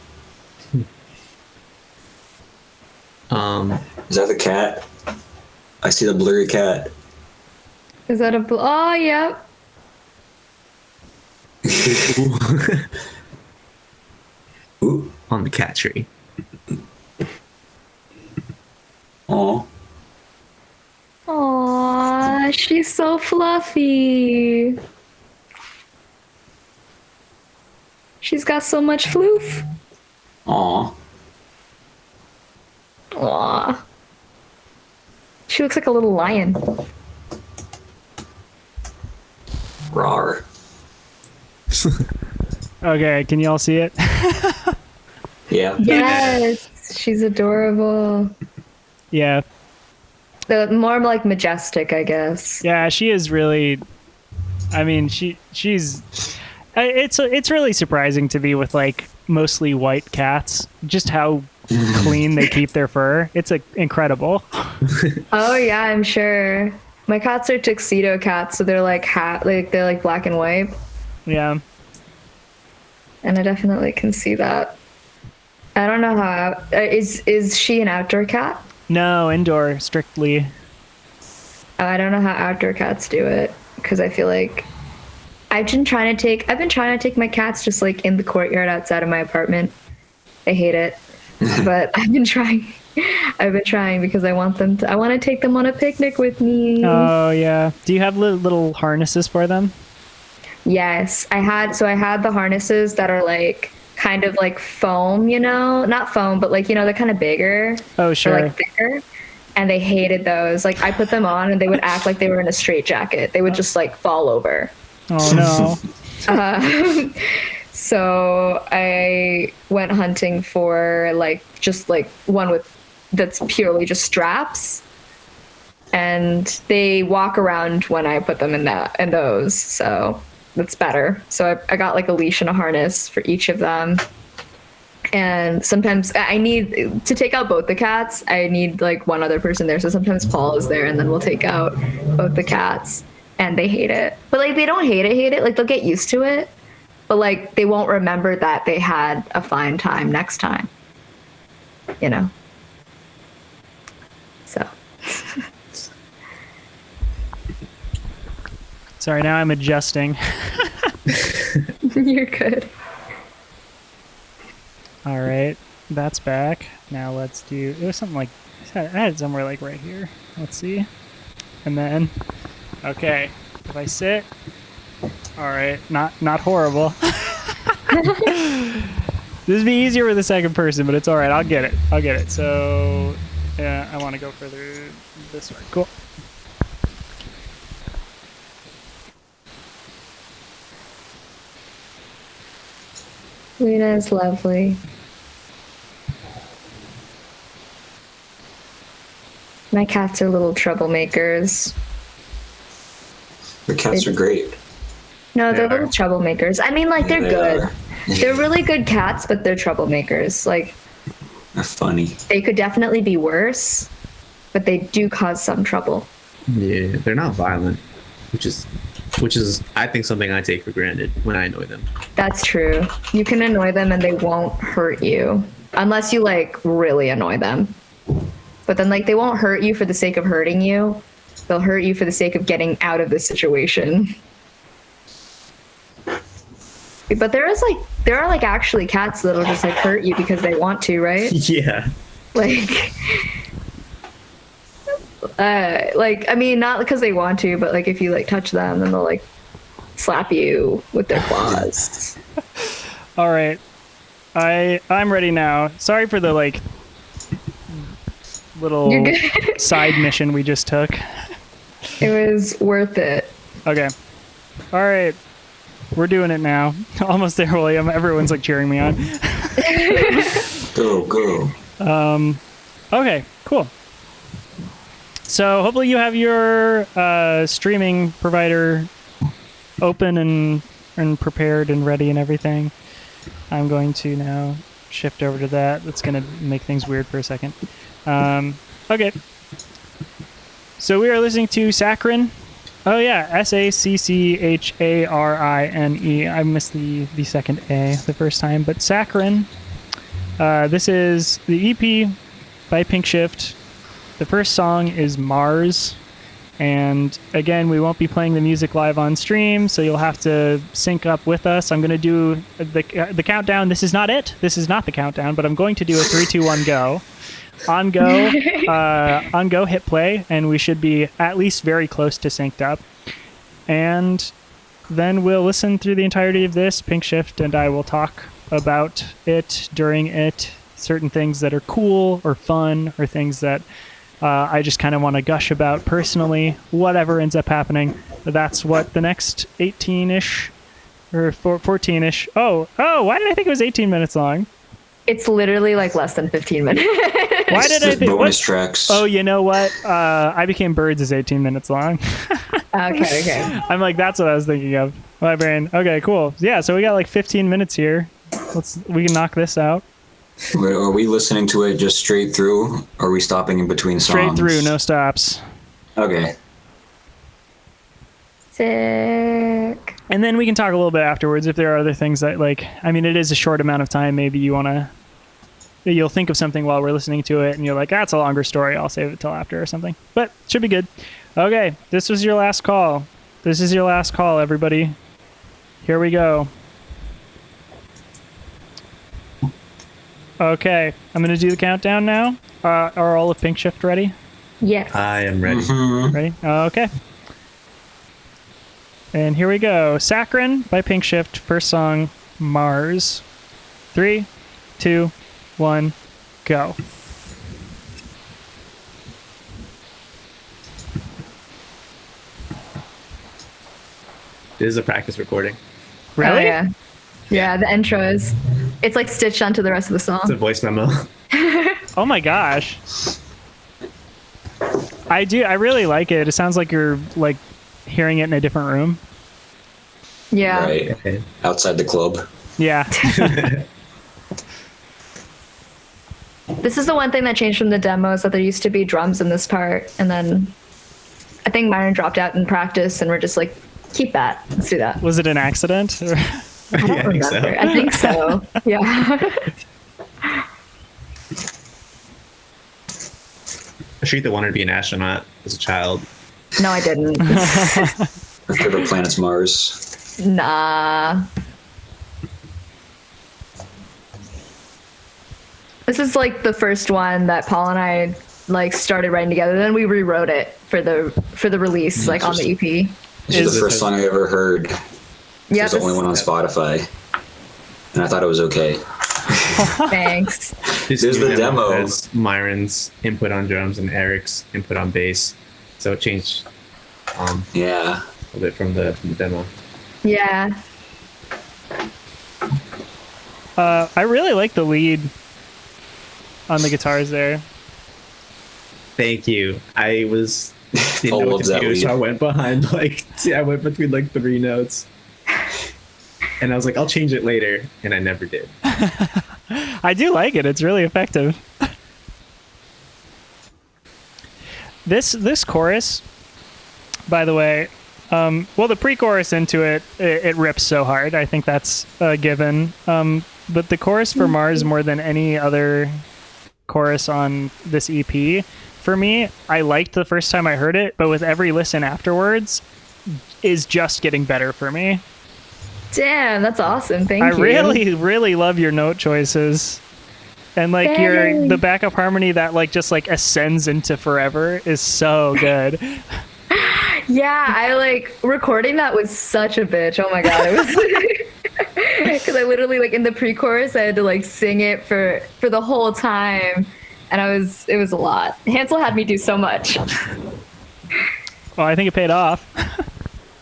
S3: Is that the cat? I see the blurry cat.
S2: is that a? Oh, yep.
S3: Ooh.
S4: On the cat tree.
S3: Aw.
S2: Aw, she's so fluffy. She's got so much floof.
S3: Aw.
S2: Aw. She looks like a little lion.
S3: Rawr.
S1: Okay, can you all see it?
S3: Yeah.
S2: Yes, she's adorable.
S1: Yeah.
S2: The more like majestic, I guess.
S1: Yeah, she is really. I mean, she's. It's really surprising to be with like mostly white cats. Just how clean they keep their fur. It's incredible.
S2: Oh yeah, I'm sure. My cats are tuxedo cats, so they're like they're like black and white,
S1: Yeah.
S2: and I definitely can see that. I don't know how is she an outdoor cat?
S1: No, indoor strictly.
S2: I don't know how outdoor cats do it because I feel like I've been trying to take my cats just like in the courtyard outside of my apartment. I hate it, but I've been trying. I've been trying because I want to take them on a picnic with me.
S1: Oh yeah. Do you have little harnesses for them?
S2: Yes, I had the harnesses that are like kind of like foam, not foam, but like, they're kind of bigger.
S1: Oh
S2: They're
S1: sure.
S2: like thicker. And they hated those. Like I put them on and they would act like they were in a straitjacket. They would just like fall over.
S1: Oh no.
S2: So I went hunting for like just like one that's purely just straps. And they walk around when I put them in those. So that's better. So I got like a leash and a harness for each of them. And sometimes I need to take out both the cats. I need like one other person there. So sometimes Paul is there and then we'll take out both the cats and they hate it. But like, they don't hate it. Like they'll get used to it, but like, they won't remember that they had a fine time next time, so.
S1: Sorry, now I'm adjusting.
S2: You're good.
S1: All right, that's back. Now let's do. It was something like I had it somewhere like right here. Let's see, and then okay, if I sit. All right, not horrible. This would be easier with the second person, but it's all right. I'll get it. So yeah, I want to go further this way. Cool.
S2: Luna is lovely. My cats are little troublemakers.
S3: The cats are great.
S2: No, they're
S4: They
S2: little
S4: are.
S2: troublemakers. I mean, like, they're
S3: They
S2: good.
S3: are.
S2: They're really good cats, but they're troublemakers. Like,
S3: They're funny.
S2: they could definitely be worse, but they do cause some trouble.
S4: Yeah, they're not violent, which is I think something I take for granted when I annoy them.
S2: That's true. You can annoy them and they won't hurt you. Unless you, like, really annoy them. but then like they won't hurt you for the sake of hurting you. They'll hurt you for the sake of getting out of the situation. But there are like actually cats that'll just like hurt you because they want to, right?
S4: Yeah.
S2: Like I mean, not because they want to, but like if you like touch them, then they'll like slap you with their claws.
S1: All right. I'm ready now. Sorry for the like little
S2: You're good.
S1: side mission we just took.
S2: It was worth it.
S1: Okay. All right. We're doing it now. Almost there, William. Everyone's like cheering me on.
S3: Go.
S1: Okay, cool. So hopefully you have your streaming provider open and prepared and ready and everything. I'm going to now shift over to that. That's going to make things weird for a second. Okay. So we are listening to Saccharine. Oh yeah, Saccharine. I missed the second A the first time, but Saccharine. This is the EP by Pinkshift. The first song is Mars. And again, we won't be playing the music live on stream, so you'll have to sync up with us. I'm going to do the countdown. This is not it. This is not the countdown, but I'm going to do a 3, 2, 1, go. On go, hit play, and we should be at least very close to synced up. And then we'll listen through the entirety of this. Pinkshift and I will talk about it during it, certain things that are cool or fun or things that I just kind of want to gush about personally. Whatever ends up happening, that's what the next 18-ish or 14-ish. Oh, why did I think it was 18 minutes long?
S2: It's literally like less than 15 minutes.
S1: Why did I think
S3: bonus tracks?
S1: Oh, you know what? I Became Birds is 18 minutes long.
S2: Okay.
S1: I'm like, that's what I was thinking of. My brain. Okay, cool. Yeah, so we got like 15 minutes here. We can knock this out.
S3: Are we listening to it just straight through? Or are we stopping in between songs?
S1: Straight through, no stops.
S3: Okay.
S2: Sick.
S1: And then we can talk a little bit afterwards if there are other things that, like, I mean, it is a short amount of time. Maybe you'll think of something while we're listening to it and you're like, that's a longer story. I'll save it till after or something. But should be good. Okay, this was your last call. This is your last call, everybody. Here we go. Okay, I'm going to do the countdown now. Are all of Pinkshift ready?
S2: Yes.
S4: I am ready.
S3: Mm-hmm.
S1: Ready? Okay. And here we go. Saccharine by Pinkshift. First song, Mars. 3, 2, 1, go.
S4: This is a practice recording.
S1: Really?
S2: Oh, yeah. Yeah, the intro is. It's like stitched onto the rest of the song.
S4: It's a voice memo.
S1: Oh my gosh. I really like it. It sounds like you're like hearing it in a different room.
S2: Yeah.
S3: Right.
S4: Okay.
S3: Outside the club.
S1: Yeah.
S2: This is the one thing that changed from the demos, that there used to be drums in this part, and then I think Myron dropped out in practice, and we're just like, keep that. Let's do that.
S1: Was it an accident?
S2: I don't
S4: Yeah, I think so.
S2: remember. I think so. Yeah.
S4: Ashrita wanted to be an astronaut as a child.
S2: No, I didn't.
S3: Our favorite planet's Mars.
S2: Nah. This is like the first one that Paul and I like started writing together. Then we rewrote it for the release, like on the EP.
S3: This is the first song I ever heard.
S2: Yeah,
S3: It's the only one on Spotify. And I thought it was okay.
S2: thanks.
S4: This
S3: There's
S4: new
S3: the demo.
S4: has Myron's input on drums and Erich's input on bass. So it changed
S3: Yeah.
S4: a little bit from the demo.
S2: Yeah.
S1: I really like the lead on the guitars there.
S4: Thank you. I was didn't
S3: Paul
S4: know what
S3: loves
S4: to
S3: that
S4: do,
S3: lead.
S4: so I went behind I went between like 3 notes. And I was like, I'll change it later, and I never did.
S1: I do like it. It's really effective. This chorus, by the way, well, the pre-chorus into it rips so hard. I think that's a given. But the chorus for Mars, more than any other chorus on this EP. For me, I liked the first time I heard it, but with every listen afterwards, is just getting better for me.
S2: Damn, that's awesome. Thank
S1: I
S2: you.
S1: really love your note choices. And like the backup harmony that like just like ascends into forever is so good.
S2: Yeah, I like recording that was such a bitch. Oh my god, it was because I literally like in the pre-chorus I had to like sing it for the whole time, and it was a lot. Hansel had me do so much.
S1: Well, I think it paid off.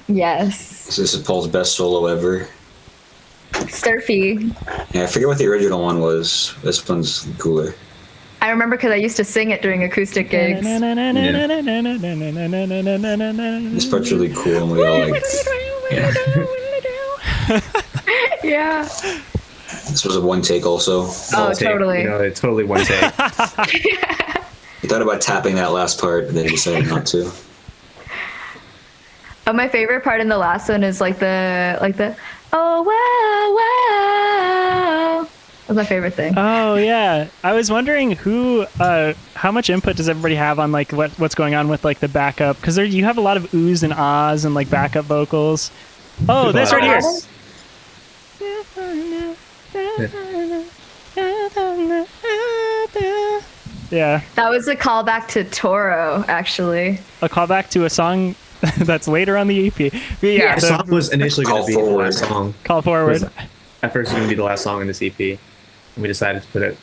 S2: Yes,
S3: This is Paul's best solo ever.
S2: Surfy.
S3: Yeah, I forget what the original one was. This one's cooler.
S2: I remember because I used to sing it during acoustic gigs.
S3: This part's really cool, and we all like.
S2: Yeah.
S3: This was a one take also.
S2: Oh,
S4: One take,
S2: totally.
S4: You know, it's totally one take.
S3: We thought about tapping that last part, but then decided not to.
S2: Oh, my favorite part in the last one is like the oh wow wow. That's my favorite thing.
S1: Oh yeah, I was wondering how much input does everybody have on like what's going on with like the backup? Because you have a lot of oohs and ahs and like backup vocals. Oh, this right here. Yeah,
S2: That was a callback to Toro, actually.
S1: a callback to a song that's later on the EP. But yeah,
S4: The
S1: the
S4: song was initially going
S3: Call
S4: to be the
S3: forward.
S4: last song.
S1: call forward.
S4: At first, it was going to be the last song in this EP. And we decided to put it at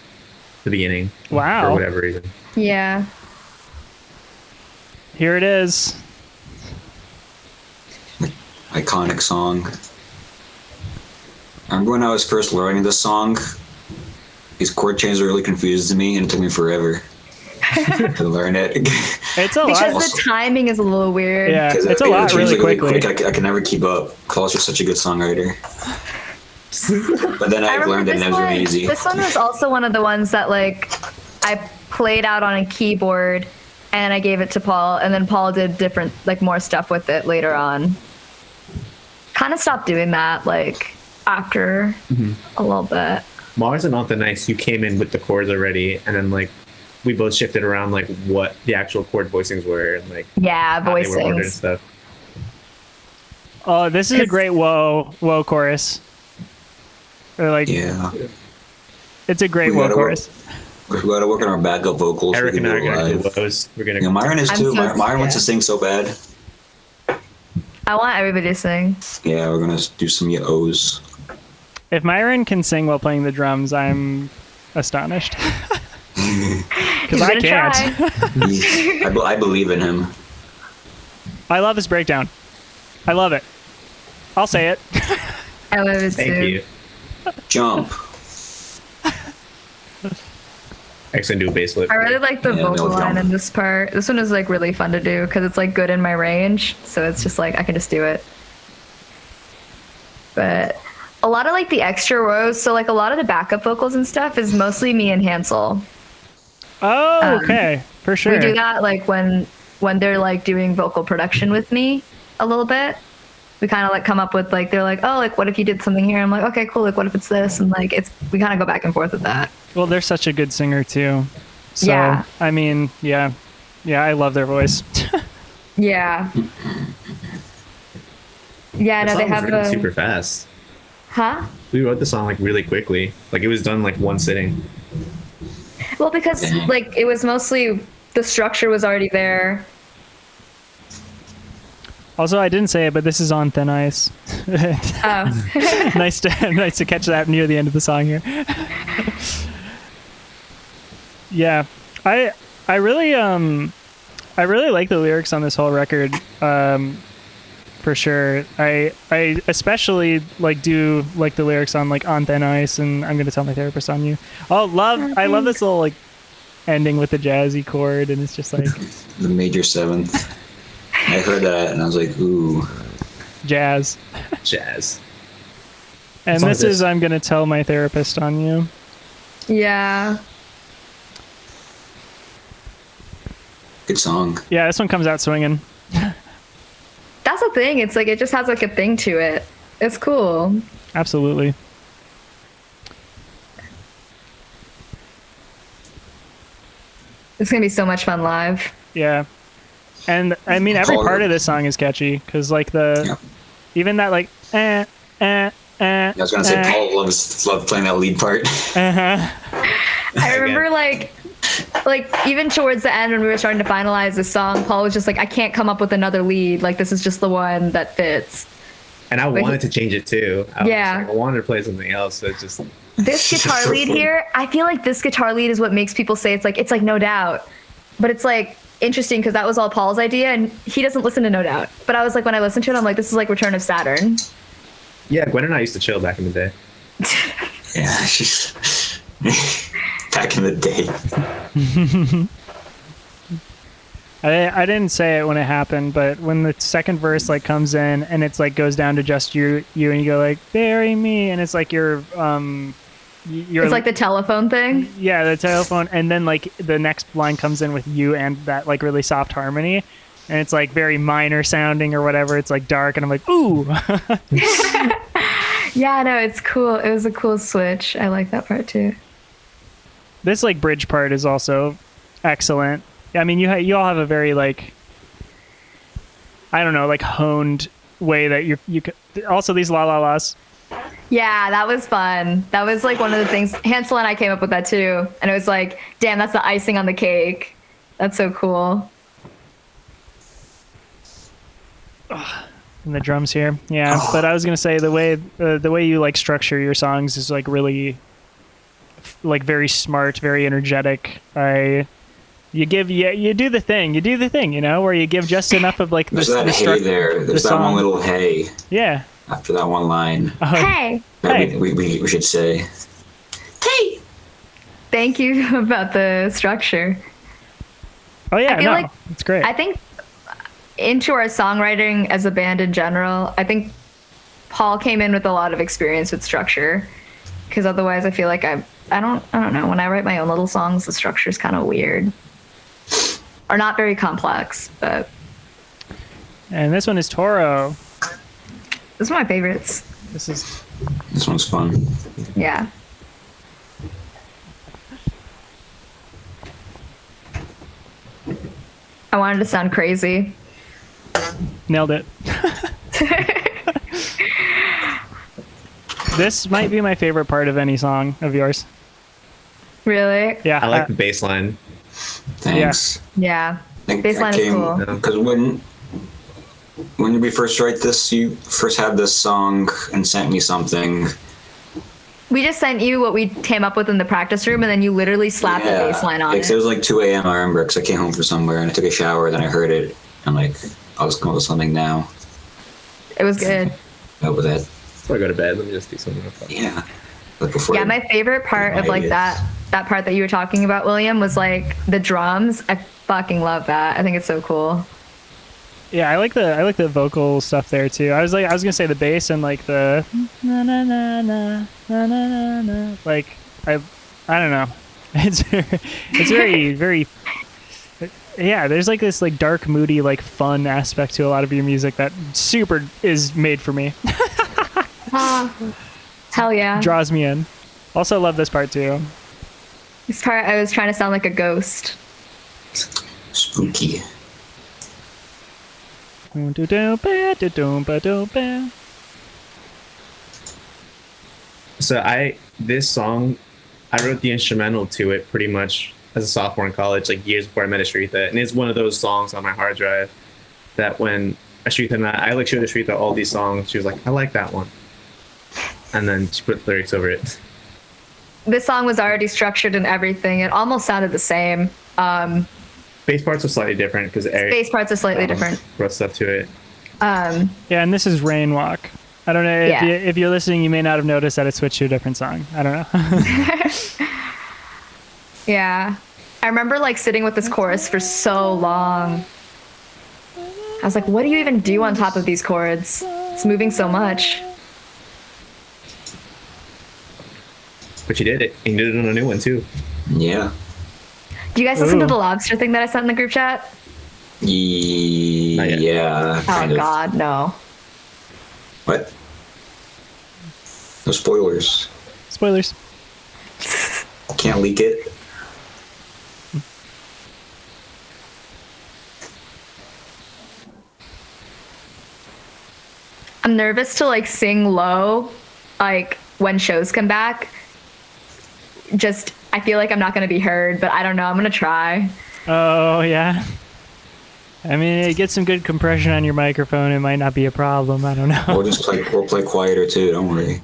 S4: the beginning.
S1: Wow.
S4: For whatever reason.
S2: Yeah.
S1: Here it is.
S3: Iconic song. I remember when I was first learning this song, these chord changes really confused me, and it took me forever to learn it.
S1: It's a lot.
S2: Because the timing is a little weird.
S1: Yeah,
S3: 'Cause
S1: it's a
S3: it
S1: lot
S3: changed,
S1: really
S3: like,
S1: quickly.
S3: quick. I can never keep up. Paul's just such a good songwriter. But then I learned that it was really easy.
S2: This one was also one of the ones that like I played out on a keyboard and I gave it to Paul, and then Paul did different like more stuff with it later on. Kind of stopped doing that like after a little bit.
S4: Mars and Not the Nice, you came in with the chords already, and then like we both shifted around like what the actual chord voicings were and like
S2: Yeah,
S4: how they were ordered and
S2: voicings.
S4: stuff.
S1: Oh, this is a great whoa chorus. Or like,
S3: Yeah.
S1: it's a great
S3: We
S1: whoa
S3: gotta work-
S1: chorus.
S3: We gotta work on our backup vocals.
S4: Eric
S3: we
S4: and
S3: can
S4: I are
S3: do it
S4: going to
S3: live.
S4: do woes. We're going
S3: Yeah,
S4: to.
S3: Myron is
S2: I'm
S3: too.
S2: so
S3: Myron wants to
S2: scared.
S3: sing so bad.
S2: I want everybody to sing.
S3: Yeah, we're gonna do some O's.
S1: If Myron can sing while playing the drums, I'm astonished. Because I
S2: Give it a
S1: can't.
S2: try.
S3: I believe in him.
S1: I love his breakdown. I love it. I'll say it.
S2: I love it
S4: Thank
S2: too.
S4: you.
S3: Jump.
S4: Actually, do a bass flip.
S2: I really like the
S3: Yeah,
S2: vocal
S3: no
S2: line
S3: jump.
S2: in this part. This one is like really fun to do because it's like good in my range, so it's just like I can just do it. But a lot of like the extra rows, so like a lot of the backup vocals and stuff is mostly me and Hansel.
S1: Oh, okay. For sure.
S2: We do that like when they're like doing vocal production with me a little bit. We kind of like come up with like they're like, oh, like what if you did something here? I'm like, okay, cool. Like what if it's this? And like we kind of go back and forth with that.
S1: Well, they're such a good singer too. So,
S2: Yeah.
S1: I mean, yeah, I love their voice.
S2: Yeah. Yeah, no,
S4: The
S2: they
S4: song was
S2: have
S4: written
S2: a
S4: super fast.
S2: huh?
S4: We wrote the song like really quickly. Like it was done like one sitting.
S2: Well, because
S3: Dang.
S2: like it was mostly the structure was already there.
S1: Also, I didn't say it, but this is on thin ice.
S2: Oh.
S1: nice to catch that near the end of the song here. Yeah, I really like the lyrics on this whole record. For sure. I especially like do like the lyrics on like On Thin Ice and I'm Gonna Tell My Therapist on You. I love this little like ending with the jazzy chord, and it's just like
S3: The major seventh. I heard that and I was like, ooh.
S1: jazz.
S4: Jazz.
S1: And
S4: It's on
S1: this
S4: this.
S1: is I'm Gonna Tell My Therapist on You.
S2: Yeah.
S3: Good song.
S1: Yeah, this one comes out swinging.
S2: That's the thing. It's like it just has like a thing to it. It's cool.
S1: Absolutely.
S2: It's gonna be so much fun live.
S1: Yeah. And I mean, every
S3: Paul-
S1: part of this song is catchy because like
S3: Yeah.
S1: even that like
S3: I was gonna say Paul loved playing that lead part.
S2: I remember like even towards the end when we were starting to finalize the song, Paul was just like, I can't come up with another lead. Like this is just the one that fits.
S4: And I wanted to change it too.
S2: Yeah.
S4: I wanted to play something else, so it's just
S2: This guitar lead here, I feel like this guitar lead is what makes people say it's like No Doubt. But it's like interesting because that was all Paul's idea and he doesn't listen to No Doubt. But I was like, when I listened to it, I'm like, this is like Return of Saturn.
S4: yeah. Gwen and I used to chill back in the day.
S3: Yeah, she's back in the day.
S1: I didn't say it when it happened, but when the second verse like comes in and it's like goes down to just you and you go like bury me and it's like you're
S2: It's like the telephone thing.
S1: yeah, the telephone, and then like the next line comes in with you and that like really soft harmony, and it's like very minor sounding or whatever. It's like dark, and I'm like, ooh.
S2: Yeah, no, it's cool. It was a cool switch. I like that part too.
S1: This like bridge part is also excellent. I mean, you all have a very like, I don't know, like honed way that you also these la la las.
S2: Yeah, that was fun. That was like one of the things. Hansel and I came up with that too, and it was like, damn, that's the icing on the cake. That's so cool.
S1: And the drums here, yeah. But I was gonna say the way you like structure your songs is like really, like very smart, very energetic. You do the thing, you know, where you give just enough of like
S3: There's that hey there. There's that one little hey
S1: yeah.
S3: after that one line.
S2: Hey,
S3: That
S1: Hey.
S3: we should say. Hey.
S2: thank you about the structure.
S1: Oh yeah,
S2: I feel
S1: no,
S2: like-
S1: it's great.
S2: I think into our songwriting as a band in general, I think Paul came in with a lot of experience with structure. Because otherwise, I feel like I don't know. When I write my own little songs, the structure is kind of weird, or not very complex. But
S1: And this one is Toro.
S2: those are my favorites.
S3: This one's fun.
S2: Yeah. I wanted to sound crazy.
S1: Nailed it. This might be my favorite part of any song of yours.
S2: Really?
S1: Yeah,
S4: I like the bass line.
S3: Thanks.
S2: Yeah.
S3: I think
S2: Baseline is cool.
S3: Because when did we first write this? You first had this song and sent me something.
S2: We just sent you what we came up with in the practice room, and then you literally slapped the bass line on
S3: It
S2: it.
S3: was like 2 a.m. I remember because I came home from somewhere and I took a shower. Then I heard it. I'm like, I'll just come up with something now.
S2: It was good.
S3: Go with that.
S4: Before I go to bed, let me just do something real quick.
S3: Yeah. But before
S2: Yeah, my favorite part of like that part that you were talking about, William, was like the drums. I fucking love that. I think it's so cool.
S1: yeah, I like the vocal stuff there too. I was gonna say the bass and like the na na na na na na na. Like I don't know. It's very very. Yeah, there's like this like dark, moody, like fun aspect to a lot of your music that super is made for me.
S2: Hell yeah.
S1: Draws me in. Also love this part too.
S2: This part, I was trying to sound like a ghost.
S3: spooky.
S4: So this song, I wrote the instrumental to it pretty much as a sophomore in college, like years before I met Ashrita, and it's one of those songs on my hard drive that when Ashrita and I like showed Ashrita all these songs, she was like, I like that one, and then she put lyrics over it.
S2: This song was already structured and everything. It almost sounded the same.
S4: Bass parts are slightly different because Eric
S2: Bass parts are slightly different.
S4: wrote stuff to it.
S1: Yeah, and this is Rain Walk. I don't know
S2: Yeah.
S1: if you're listening, you may not have noticed that it switched to a different song. I don't know.
S2: Yeah. I remember like sitting with this chorus for so long. I was like, what do you even do on top of these chords? It's moving so much.
S4: But you did it. And you did it on a new one too.
S3: Yeah.
S2: Do you guys listen to
S1: Ooh.
S2: the lobster thing that I sent in the group chat?
S4: Not yet.
S3: Yeah.
S2: Oh
S3: Kind of.
S2: God, no.
S3: What? No spoilers.
S1: Spoilers.
S3: Can't leak it.
S2: I'm nervous to like sing low, like when shows come back. Just I feel like I'm not gonna be heard, but I don't know. I'm gonna try.
S1: Oh yeah. I mean, get some good compression on your microphone. It might not be a problem. I don't know.
S3: We'll play quieter too. Don't worry.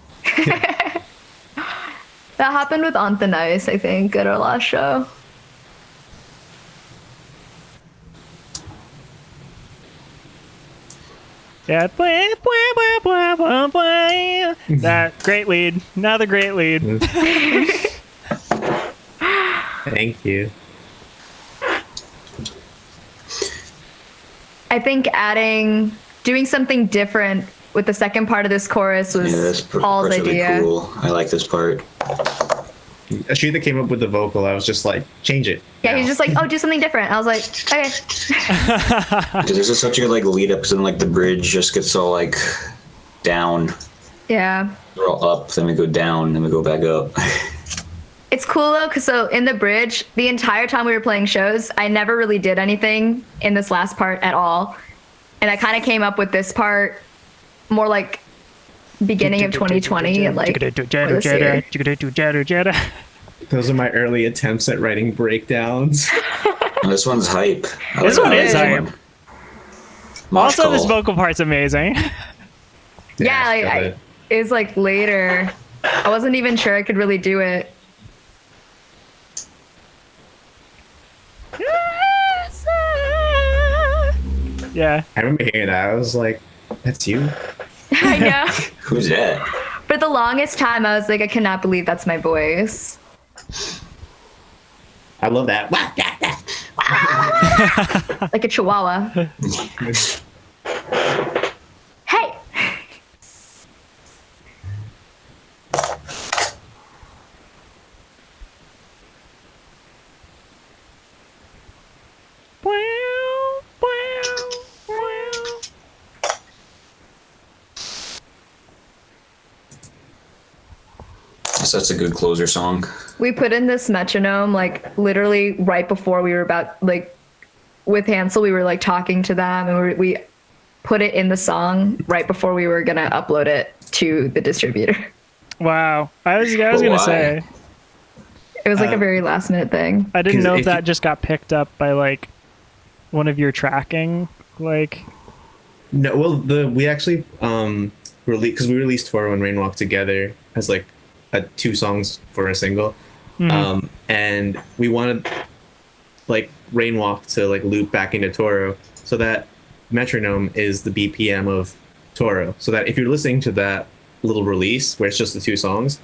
S2: That happened with On the Nice, I think, at our last show.
S1: Yeah. That great lead. Another great lead.
S4: Thank you.
S2: I think doing something different with the second part of this chorus was
S3: This
S2: Paul's
S3: part's really
S2: idea.
S3: cool. I like this part.
S4: Ashrita came up with the vocal. I was just like, change it.
S2: Yeah, he's just like, oh, do something different. I was like, okay.
S3: Because this is such a like lead up, because then like the bridge just gets all like down.
S2: Yeah.
S3: We're all up, then we go down, then we go back up.
S2: It's cool though, because so in the bridge, the entire time we were playing shows, I never really did anything in this last part at all. And I kind of came up with this part more like beginning of 2020 and like for this year.
S4: Those are my early attempts at writing breakdowns.
S3: And this one's hype.
S1: This one is hype.
S3: Mosh
S1: Also, this
S3: call.
S1: vocal part's amazing.
S2: Yeah, like, it was like later. I wasn't even sure I could really do it.
S1: Yeah.
S4: I remember hearing that. I was like, that's you?
S2: I know.
S3: Who's that?
S2: For the longest time, I was like, I cannot believe that's my voice.
S4: I love that.
S2: Like a chihuahua. Hey!
S3: That's a good closer song.
S2: We put in this metronome like literally right before we were about like with Hansel, we were like talking to them and we put it in the song right before we were gonna upload it to the distributor.
S1: Wow. I was gonna
S3: why?
S1: say,
S2: It was like a very last minute thing.
S1: I didn't know if
S4: if
S1: that
S4: you-
S1: just got picked up by like one of your tracking, like.
S4: No, well, we actually because we released Toro and Rainwalk together as like two songs for a single, and we wanted like Rainwalk to like loop back into Toro, so that metronome is the BPM of Toro, so that if you're listening to that little release where it's just the two songs,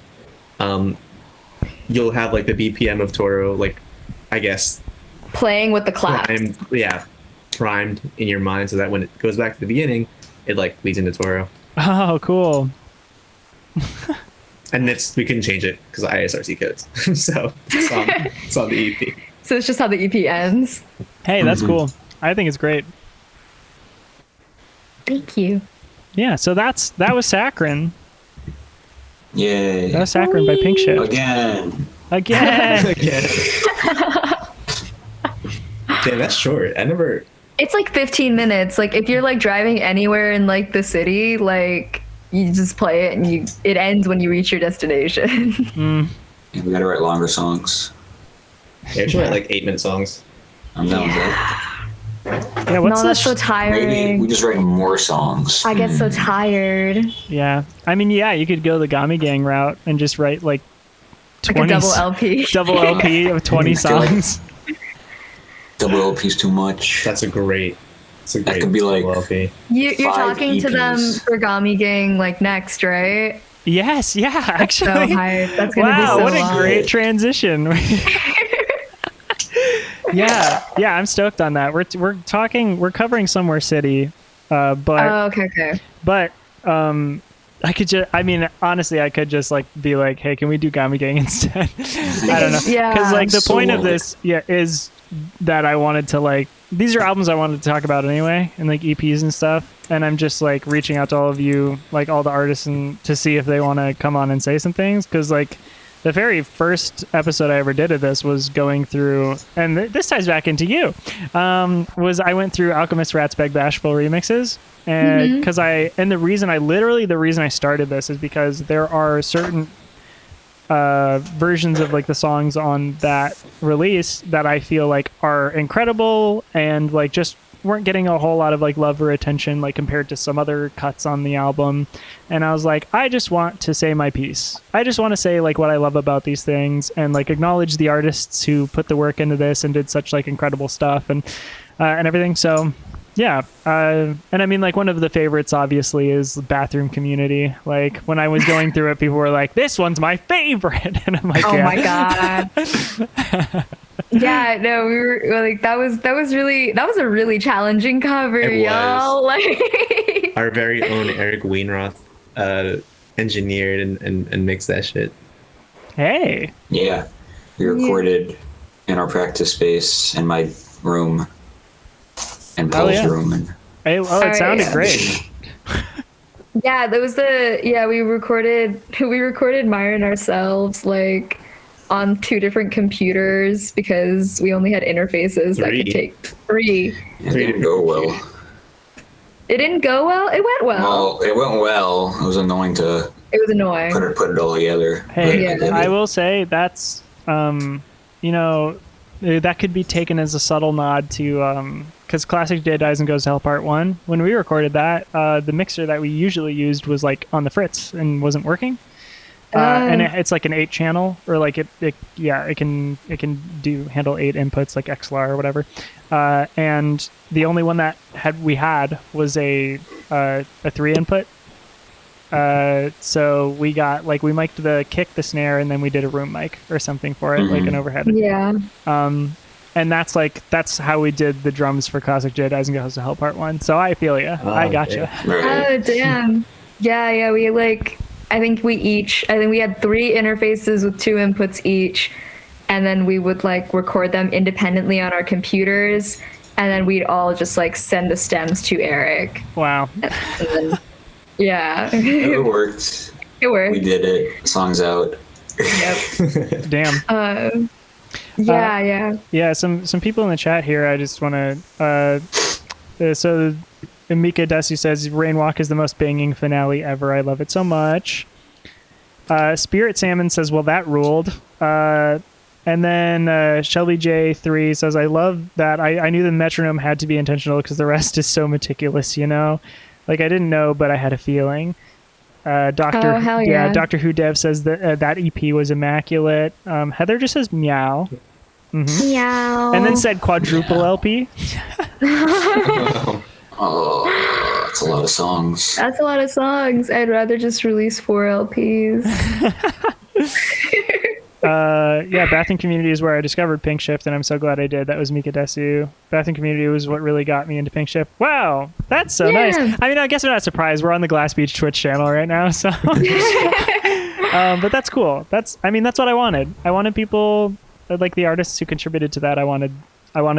S4: you'll have like the BPM of Toro, like I guess
S2: Playing with the claps.
S4: primed in your mind, so that when it goes back to the beginning, it like leads into Toro.
S1: Oh, cool.
S4: And we couldn't change it because of ISRC codes. So it's on the EP.
S2: So it's just how the EP ends.
S1: Hey, that's cool. I think it's great.
S2: Thank you.
S1: Yeah, so that was Saccharine.
S3: Yay.
S1: That was Saccharine by pinkshift.
S3: Again.
S1: Again.
S4: Damn, that's short. I never.
S2: It's like 15 minutes. Like if you're like driving anywhere in like the city, like you just play it and it ends when you reach your destination.
S3: Yeah, we gotta write longer songs.
S4: Yeah, should write like 8-minute songs.
S3: I'm down with that.
S1: Yeah, what's
S2: No, that's so
S1: this?
S3: Maybe
S2: tiring.
S3: we just write more songs.
S2: I get so tired.
S1: Yeah. I mean, yeah, you could go the Gami Gang route and just write like
S2: Like
S1: 20
S2: a double LP.
S1: double LP of 20 songs.
S3: Double LP's too much.
S4: That's a great.
S3: That could be like
S4: LP.
S2: You're
S3: 5
S2: talking to them
S3: EPs.
S2: for Gami Gang like next, right?
S1: Yes, yeah, actually.
S2: So hype. That's gonna be
S1: Wow,
S2: so
S1: what a
S2: long.
S1: great transition. yeah, I'm stoked on that. We're covering Somewhere City, but
S2: Oh, okay.
S1: honestly, I could just like be like, hey, can we do Gami Gang instead? I don't know.
S2: Yeah.
S1: Because like the
S3: So
S1: point of
S3: lonely.
S1: this, is that I wanted to like, these are albums I wanted to talk about anyway, and like EPs and stuff. And I'm just like reaching out to all of you, like all the artists, and to see if they want to come on and say some things. Because like the very first episode I ever did of this was going through, and this ties back into you, was I went through Alchemist Rat's Beg Bashful remixes. And because the reason I started this is because there are certain versions of like the songs on that release that I feel like are incredible and like just weren't getting a whole lot of like love or attention like compared to some other cuts on the album. And I was like, I just want to say my piece. I just want to say like what I love about these things and like acknowledge the artists who put the work into this and did such like incredible stuff and everything. So yeah. And I mean, like, one of the favorites, obviously, is Bathroom Community. Like, when I was going through it, people were like, this one's my favorite. And I'm like,
S2: oh
S1: yeah.
S2: my God. Yeah, no, we were like, that was a really challenging cover,
S4: It
S2: y'all. Like,
S4: Our very own Eric Weinroth engineered and mixed that shit.
S1: Hey.
S3: Yeah. We recorded in our practice space in my room and Paul's room. And
S1: it sounded great.
S2: yeah, we recorded Myron ourselves, like, on 2 different computers because we only had interfaces that could take 3.
S3: It didn't go well.
S2: It didn't go well? It went well.
S3: Well, it went well. It was annoying to put it all together.
S1: Hey, I will say that's, that could be taken as a subtle nod to, because Classic Jay Dies and Goes to Hell Part 1, when we recorded that, the mixer that we usually used was like on the fritz and wasn't working. And it's like an 8-channel, or like it can handle 8 inputs, like XLR or whatever. And the only one that we had was a 3-input. So we got we mic'd the kick, the snare, and then we did a room mic or something for it, like an overhead.
S2: Yeah.
S1: And that's how we did the drums for Classic Jay Dies and Goes to Hell Part 1. So I feel ya. I gotcha.
S3: Right.
S2: Oh damn. Yeah. I think we had 3 interfaces with 2 inputs each, and then we would record them independently on our computers, and then we'd all just send the stems to Eric.
S1: Wow.
S2: And then, yeah.
S3: It worked.
S2: It worked.
S3: We did it. Song's out.
S2: Yep.
S1: Damn.
S2: Yeah.
S1: Yeah, some people in the chat here, I just want to... so Mika Desi says, Rainwalk is the most banging finale ever. I love it so much. Spirit Salmon says, well, that ruled. And then Shelby J3 says, I love that. I knew the metronome had to be intentional because the rest is so meticulous, I didn't know, but I had a feeling. Doctor Who Dev says that EP was immaculate. Heather just says meow. Mm-hmm.
S2: Meow.
S1: And then said quadruple LP.
S3: Oh, that's a lot of songs.
S2: That's a lot of songs. I'd rather just release 4 LPs.
S1: Bathroom Community is where I discovered pinkshift, and I'm so glad I did. That was Mika Desu. Bathroom Community was what really got me into pinkshift. Wow, that's so nice. I mean, I guess I'm not surprised. We're on the Glass Beach Twitch channel right now, so. But that's cool. That's what I wanted. I wanted people, like the artists who contributed to that. I wanted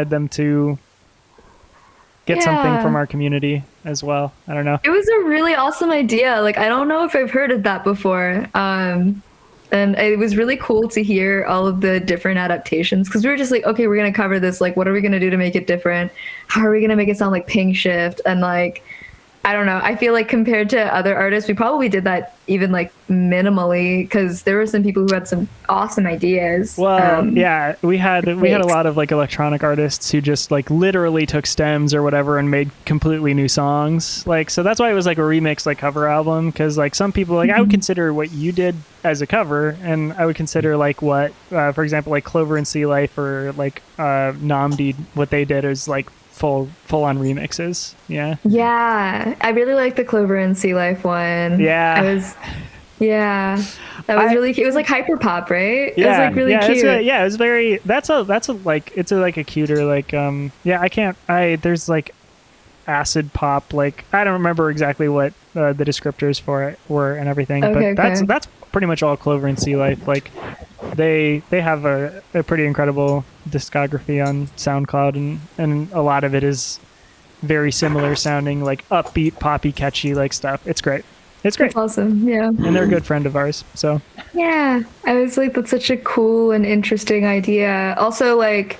S1: them to get something from our community as well. I don't know.
S2: It was a really awesome idea. I don't know if I've heard of that before. And it was really cool to hear all of the different adaptations, because we were just okay, we're going to cover this. What are we going to do to make it different? How are we going to make it sound like pinkshift? And I don't know. I feel like compared to other artists, we probably did that even minimally, because there were some people who had some awesome ideas.
S1: Well, we had a lot of electronic artists who just literally took stems or whatever and made completely new songs. So that's why it was a remix cover album, because some people I would consider what you did as a cover, and I would consider what for example Clover and Sea Life or Namdi, what they did is full on remixes. Yeah I really like the Clover and Sea Life one. That was
S2: really cute. It was hyper pop, right? It was really cute.
S1: It was very, it's a cuter there's acid pop, I don't remember exactly what the descriptors for it were and everything, but that's pretty much all Clover and Sea Life. They have a pretty incredible discography on SoundCloud, and a lot of it is very similar sounding, upbeat, poppy, catchy stuff. It's great. It's great.
S2: That's awesome. Yeah.
S1: And they're a good friend of ours. So
S2: Yeah. I was like, that's such a cool and interesting idea. Also, like,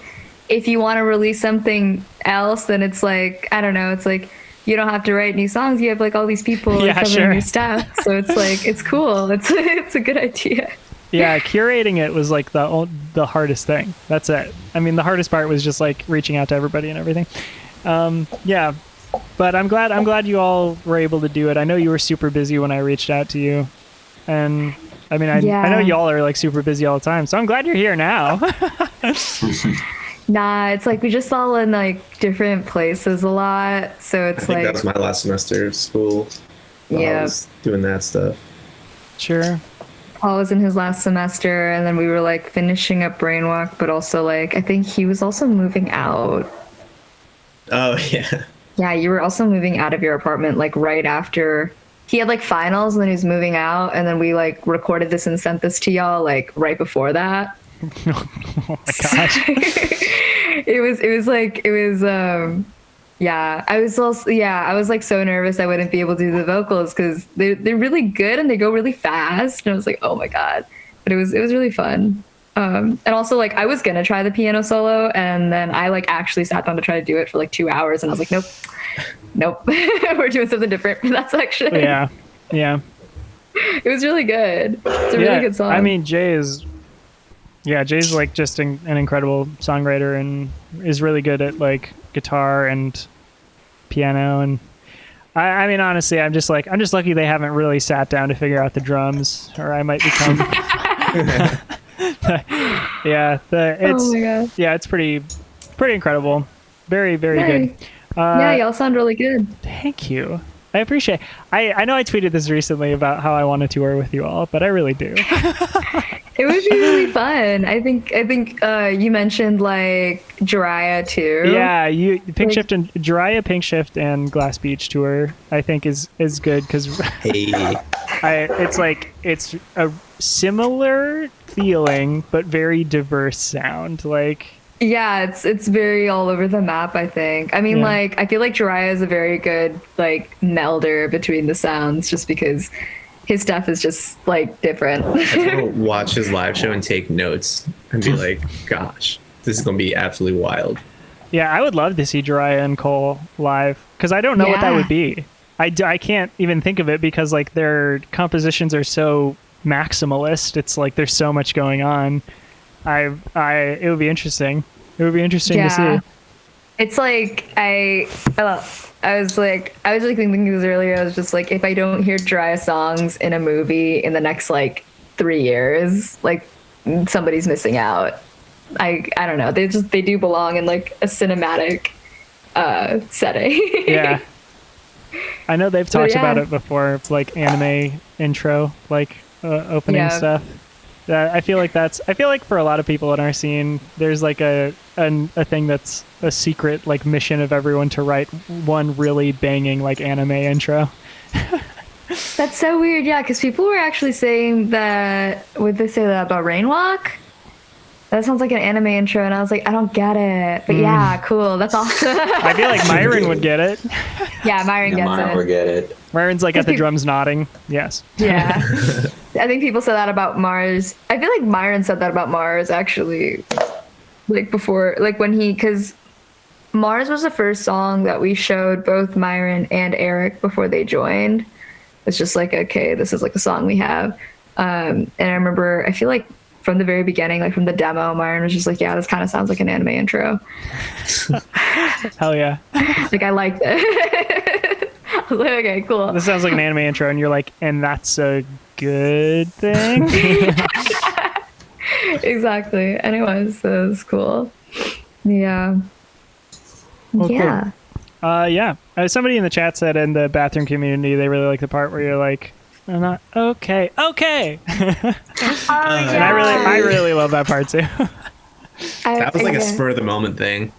S2: if you want to release something else, then it's like, I don't know, it's like you don't have to write new songs. You have like all these people
S1: Yeah,
S2: covering
S1: sure.
S2: your stuff. So it's like, it's cool. It's a good idea.
S1: yeah, curating it was like the hardest thing. That's it. I mean, the hardest part was just like reaching out to everybody and everything. Yeah, but I'm glad you all were able to do it. I know you were super busy when I reached out to you, and I mean, I know y'all are like super busy all the time. So I'm glad you're here now.
S2: Nah, it's like we just all in like different places a lot. So
S4: I
S2: it's
S4: think
S2: like,
S4: that was my last semester of school. while I
S2: yeah.
S4: was doing that stuff.
S1: Sure.
S2: Paul was in his last semester, and then we were like finishing up Brainwalk, but also like I think he was also moving out.
S4: Oh yeah.
S2: Yeah, you were also moving out of your apartment like right after he had like finals, and then he was moving out, and then we like recorded this and sent this to y'all like right before that.
S1: Oh my gosh.
S2: I was like so nervous I wouldn't be able to do the vocals because they're really good and they go really fast, and I was like, oh my god. But it was really fun. And also like I was gonna try the piano solo, and then I like actually sat down to try to do it for like 2 hours, and I was like, nope we're doing something different for that section.
S1: Yeah.
S2: It was really good. It's a really good song.
S1: I mean, Jay's like just an incredible songwriter and is really good at like guitar and piano. And I mean, honestly, I'm just lucky they haven't really sat down to figure out the drums, or I might become.
S2: Oh my god.
S1: Yeah, it's pretty incredible. Very, very
S2: Yay.
S1: good.
S2: Yeah, y'all sound really good.
S1: Thank you. I appreciate it. I know I tweeted this recently about how I want to tour with you all, but I really do.
S2: It would be really fun. I think you mentioned like Jiraiya too.
S1: Yeah, Pinkshift and Jiraiya, Pinkshift, and Glass Beach tour I think is good because
S4: Hey.
S1: it's a similar feeling but very diverse sound. Like
S2: Yeah, it's very all over the map, I think. I mean,
S1: Yeah.
S2: like, I feel like Jiraiya is a very good, like, melder between the sounds just because his stuff is just, like, different.
S4: I will watch his live show and take notes and be like, gosh, this is going to be absolutely wild.
S1: yeah, I would love to see Jiraiya and Cole live because I don't know what that
S2: Yeah.
S1: would be. I can't even think of it because like their compositions are so maximalist. It's like there's so much going on. It would be interesting. It would be interesting to see.
S2: It's like I was really thinking this earlier. I was just like, if I don't hear Jiraiya songs in a movie in the next like 3 years, like somebody's missing out. I don't know. They do belong in like a cinematic setting.
S1: Yeah. I know they've talked
S2: yeah.
S1: about it before, like anime intro, like opening
S2: Yeah.
S1: stuff. I feel like for a lot of people in our scene, there's like a thing that's a secret like mission of everyone to write one really banging like anime intro.
S2: That's so weird. Yeah, because people were actually saying that. Would they say that about Rainwalk? That sounds like an anime intro, and I was like, I don't get it. But yeah, cool. That's awesome.
S1: I feel like Myron would get it.
S2: Yeah, Myron gets
S3: Mine
S2: it.
S3: forget it.
S1: Myron's like at the drums nodding. Yes.
S2: Yeah. I think people said that about Mars. I feel like Myron said that about Mars actually. Like before, like when because Mars was the first song that we showed both Myron and Eric before they joined. It's just like, okay, this is like a song we have. And I remember, I feel like from the very beginning, like from the demo, Myron was just like, yeah, this kind of sounds like an anime intro.
S1: Hell yeah.
S2: Like, I liked it. I was like, okay, cool.
S1: This sounds like an anime intro, and you're like, and that's a good thing.
S2: Exactly. And it was cool. Yeah.
S1: Well,
S2: yeah.
S1: Cool. Yeah. Somebody in the chat said in the bathroom community they really like the part where you're like, I'm not okay. And I really love that part too.
S4: That was like a spur of the moment thing.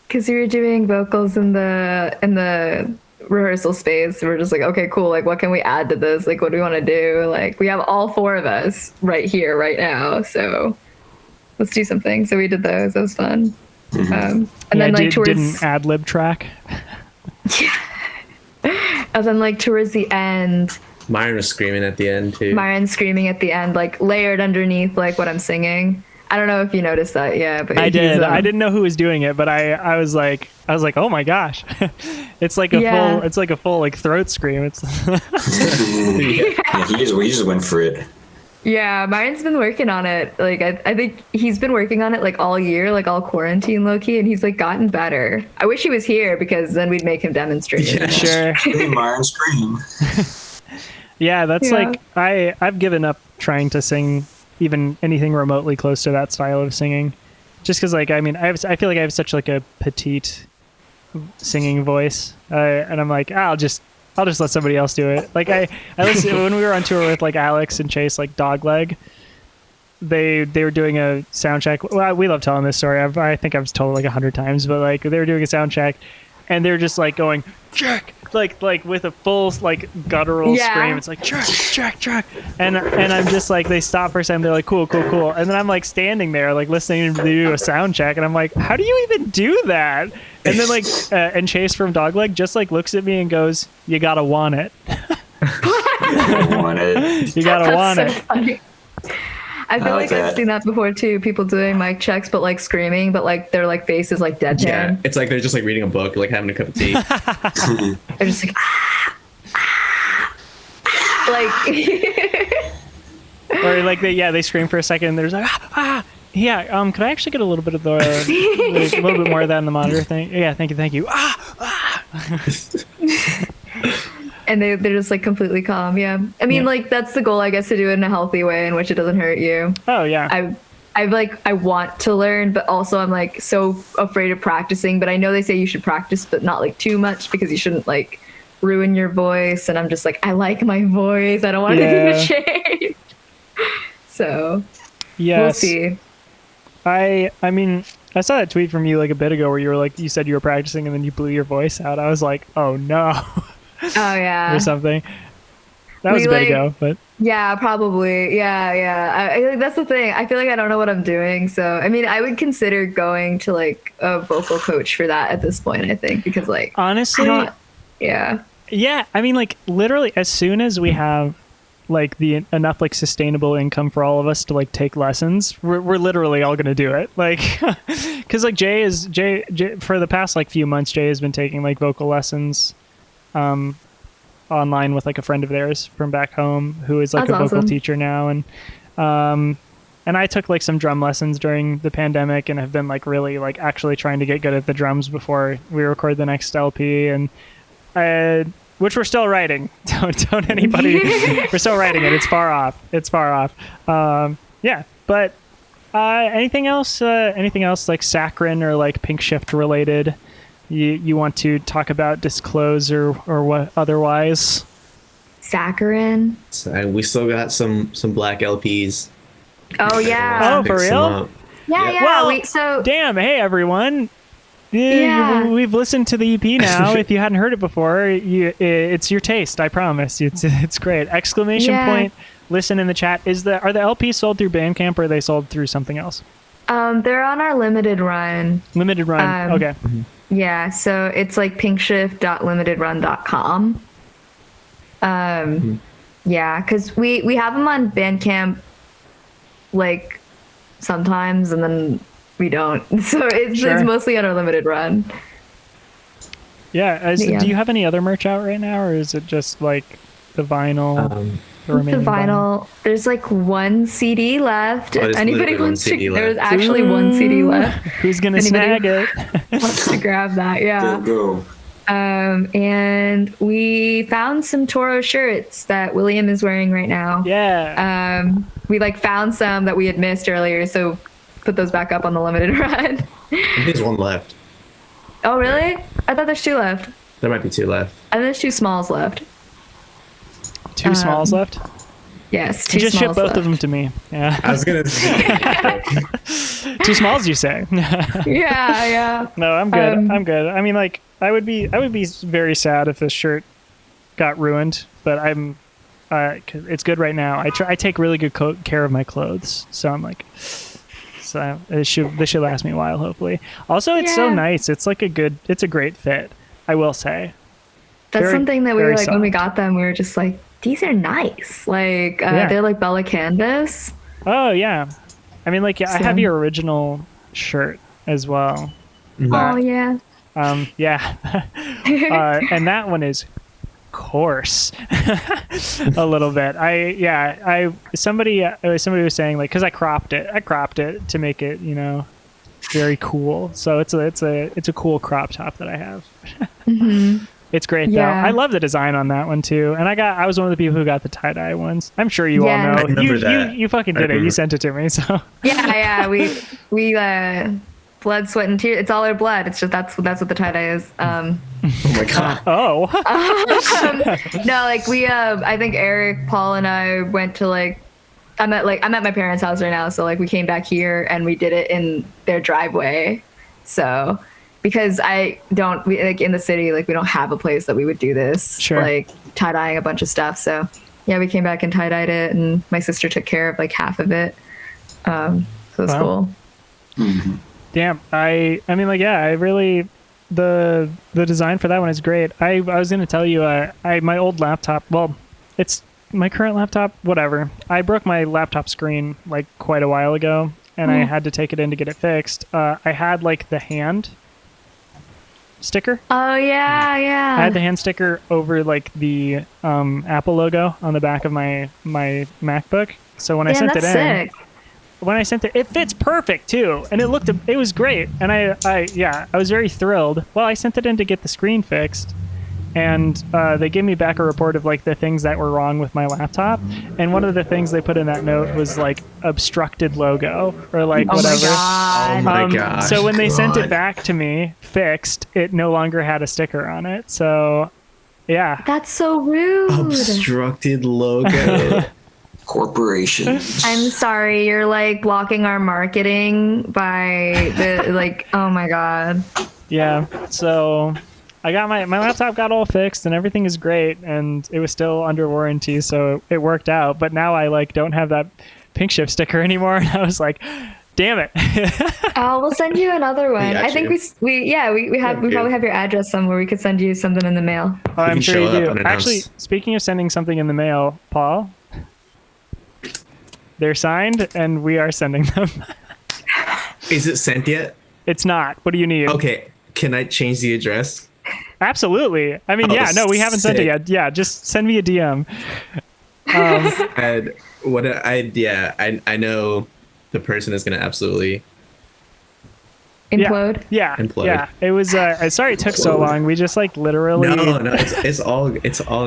S2: Because we were doing vocals in the rehearsal space. We're just like, okay, cool. Like, what can we add to this? Like, what do we want to do? Like, we have all 4 of us right here, right now. So let's do something. So we did those. That was fun. And then like towards
S1: did an ad lib track.
S2: And then like towards the end,
S4: Myron was screaming at the end too.
S2: Myron's screaming at the end, like layered underneath like what I'm singing. I don't know if you noticed that, yeah, but
S1: I did. I didn't know who was doing it, but I was like, oh my gosh, it's like a full like throat scream. It's
S3: Yeah, he just went for it.
S2: Yeah, Myron's been working on it. Like I think he's been working on it like all year, like all quarantine low-key, and he's like gotten better. I wish he was here because then we'd make him demonstrate.
S4: Yeah,
S1: sure.
S3: Scream, Myron, scream.
S1: Yeah, that's
S2: Yeah.
S1: like I've given up trying to sing even anything remotely close to that style of singing, just because like I feel like I have such like a petite singing voice, and I'm like I'll just let somebody else do it. Like I listened when we were on tour with like Alex and Chase, like Dogleg. They were doing a sound check. Well, we love telling this story. I think I've told it like 100 times, but like they were doing a sound check, and they're just like going check, like with a full like guttural scream. It's like check, and I'm just like they stop for a second. They're like cool, and then I'm like standing there like listening to do a sound check, and I'm like, how do you even do that? And then like and Chase from Dogleg just like looks at me and goes, "You gotta want it.
S3: I want it.
S1: You gotta want
S2: That's so
S1: it."
S2: funny. I feel
S3: like
S2: like I've
S3: that.
S2: seen that before too. People doing mic checks, but like screaming, but like their like face is like deadpan.
S4: Yeah, it's like they're just like reading a book, like having a cup of tea.
S2: They're just like like
S1: Or like they scream for a second and there's like yeah, could I actually get a little bit of the a little bit more of that in the monitor thing? Yeah, thank you.
S2: and they're just like completely calm. Yeah, I mean,
S1: Yeah.
S2: like that's the goal, I guess, to do it in a healthy way in which it doesn't hurt you.
S1: Oh yeah.
S2: I want to learn, but also I'm like so afraid of practicing. But I know they say you should practice, but not like too much because you shouldn't like ruin your voice. And I'm just like, I like my voice. I don't want anything to change. So
S1: Yes.
S2: we'll see.
S1: I mean, I saw that tweet from you like a bit ago where you were like, you said you were practicing and then you blew your voice out. I was like, oh no,
S2: Oh yeah.
S1: or something. That was
S2: We,
S1: a bit
S2: like-
S1: ago, but
S2: Yeah, probably. Yeah. I that's the thing. I feel like I don't know what I'm doing. So, I mean, I would consider going to like a vocal coach for that at this point, I think, because like,
S1: honestly,
S2: yeah.
S1: yeah, I mean, like literally, as soon as we have like the enough like sustainable income for all of us to like take lessons, we're literally all gonna do it. Like, because like Jay for the past like few months, Jay has been taking like vocal lessons, online with like a friend of theirs from back home who is like
S2: That's
S1: a vocal
S2: awesome.
S1: teacher now, and I took like some drum lessons during the pandemic and have been like really like actually trying to get good at the drums before we record the next LP, and which we're still writing. Don't anybody. We're still writing it. It's far off. Yeah, but anything else? Anything else like saccharine or like pinkshift related? You want to talk about, disclose, or what otherwise?
S2: Saccharine.
S4: So we still got some black LPs.
S2: Oh yeah.
S1: Oh, for
S4: Pick some
S1: real?
S4: up.
S2: Yeah.
S1: Well,
S2: So
S1: Damn! Hey everyone.
S2: Yeah.
S1: We've listened to the EP now. If you hadn't heard it before, it's your taste. I promise. It's great. Exclamation
S2: Yeah.
S1: point. Listen in the chat. Are the LPs sold through Bandcamp or are they sold through something else?
S2: they're on our limited run.
S1: Limited run. Okay.
S2: Yeah, so it's like pinkshift.limitedrun.com. Yeah, because we have them on Bandcamp like sometimes, and then we don't. So it's
S1: Sure.
S2: mostly on our limited run.
S1: Yeah.
S2: Yeah.
S1: Do you have any other merch out right now, or is it just like the vinyl? The
S2: The
S1: remaining
S2: vinyl. There's like one CD left.
S4: Oh,
S2: If
S4: there's
S2: anybody
S4: literally one
S2: wants to,
S4: CD
S2: there's
S4: left.
S2: actually one CD left.
S1: Who's gonna
S2: Anybody-
S1: snag it?
S2: Wants to grab that? Yeah.
S3: Go.
S2: And we found some Toro shirts that William is wearing right now.
S1: Yeah.
S2: We like found some that we had missed earlier, so put those back up on the limited run.
S4: I think there's one left.
S2: Oh, really? I thought there's two left.
S4: There might be two left.
S2: I think there's two smalls left.
S1: Two smalls left.
S2: Yes, two
S1: Just ship
S2: smalls
S1: both
S2: left.
S1: of them to me. Yeah.
S4: I was gonna say.
S1: Two smalls, you say?
S2: Yeah.
S1: No, I'm good.
S2: Um,
S1: I'm good. I mean, like, I would be very sad if this shirt got ruined, but I'm. 'Cause it's good right now. I take really good care of my clothes, so I'm like. So this should last me a while, hopefully. Also, it's so
S2: Yeah.
S1: nice. It's like it's a great fit. I will say.
S2: That's
S1: Very-
S2: something that we
S1: very
S2: were like when we
S1: soft.
S2: got them. We were just like, these are nice. Like
S1: Yeah.
S2: they're like Bella Canvas.
S1: Oh yeah, I mean, like, I have
S2: So-
S1: your original shirt as well.
S2: Oh yeah.
S1: Yeah, and that one is coarse a little bit. Somebody was saying, like, because I cropped it to make it, very cool. So it's a cool crop top that I have. It's great though.
S2: Yeah.
S1: I love the design on that one too. And I was one of the people who got the tie-dye ones. I'm sure you all
S2: Yeah.
S1: know.
S2: I
S4: remember that.
S1: You fucking did it. You sent it to me. So
S2: Yeah. We blood, sweat, and tears. It's all our blood. It's just that's what the tie dye is.
S4: Oh my god.
S1: oh
S2: No, like I think Eric, Paul, and I went to I'm at my parents' house right now, so like we came back here and we did it in their driveway. So because in the city, like we don't have a place that we would do this,
S1: Sure.
S2: like tie dyeing a bunch of stuff. So yeah, we came back and tie dyed it, and my sister took care of like half of it. So it was
S1: Wow.
S2: cool.
S1: damn. I mean, like, yeah. I really the design for that one is great. I was gonna tell you, my old laptop. Well, it's my current laptop. Whatever. I broke my laptop screen like quite a while ago, and I had to take it in to get it fixed. I had like the hand sticker.
S2: Oh yeah, yeah.
S1: I had the hand sticker over like the Apple logo on the back of my MacBook. So when I
S2: Damn,
S1: sent it
S2: that's
S1: in,
S2: sick.
S1: it fits perfect too, and it was great. And I was very thrilled. Well, I sent it in to get the screen fixed, and they gave me back a report of like the things that were wrong with my laptop. And one of the things they put in that note was like obstructed logo or like
S2: Oh
S1: whatever.
S2: my
S4: Oh
S2: god.
S4: my gosh.
S1: So when they sent it
S3: God.
S1: back to me fixed, it no longer had a sticker on it. So yeah.
S2: That's so rude.
S4: Obstructed logo.
S3: Corporations.
S2: I'm sorry, you're like blocking our marketing by the like. Oh my god.
S1: Yeah. So I got my laptop got all fixed and everything is great, and it was still under warranty, so it worked out. But now I like don't have that pinkshift sticker anymore, and I was like, damn it.
S2: Oh, we'll send you another one.
S4: got
S2: I think
S4: you.
S2: we probably have your address somewhere. We could send you something in the mail.
S1: Oh, I'm
S4: can
S1: sure
S4: show
S1: you
S4: up
S1: do.
S4: unannounced.
S1: Actually, speaking of sending something in the mail, Paul, they're signed and we are sending them.
S4: Is it sent yet?
S1: It's not. What do you need?
S4: Okay. Can I change the address?
S1: Absolutely. I mean,
S4: Oh,
S1: yeah, no, we haven't sent it
S4: sick.
S1: yet. Yeah, just send me a DM.
S4: And I know the person is gonna absolutely.
S2: Implode.
S1: Yeah,
S4: Implode.
S1: yeah. It was. Sorry it took so long. We just like literally.
S4: No, it's all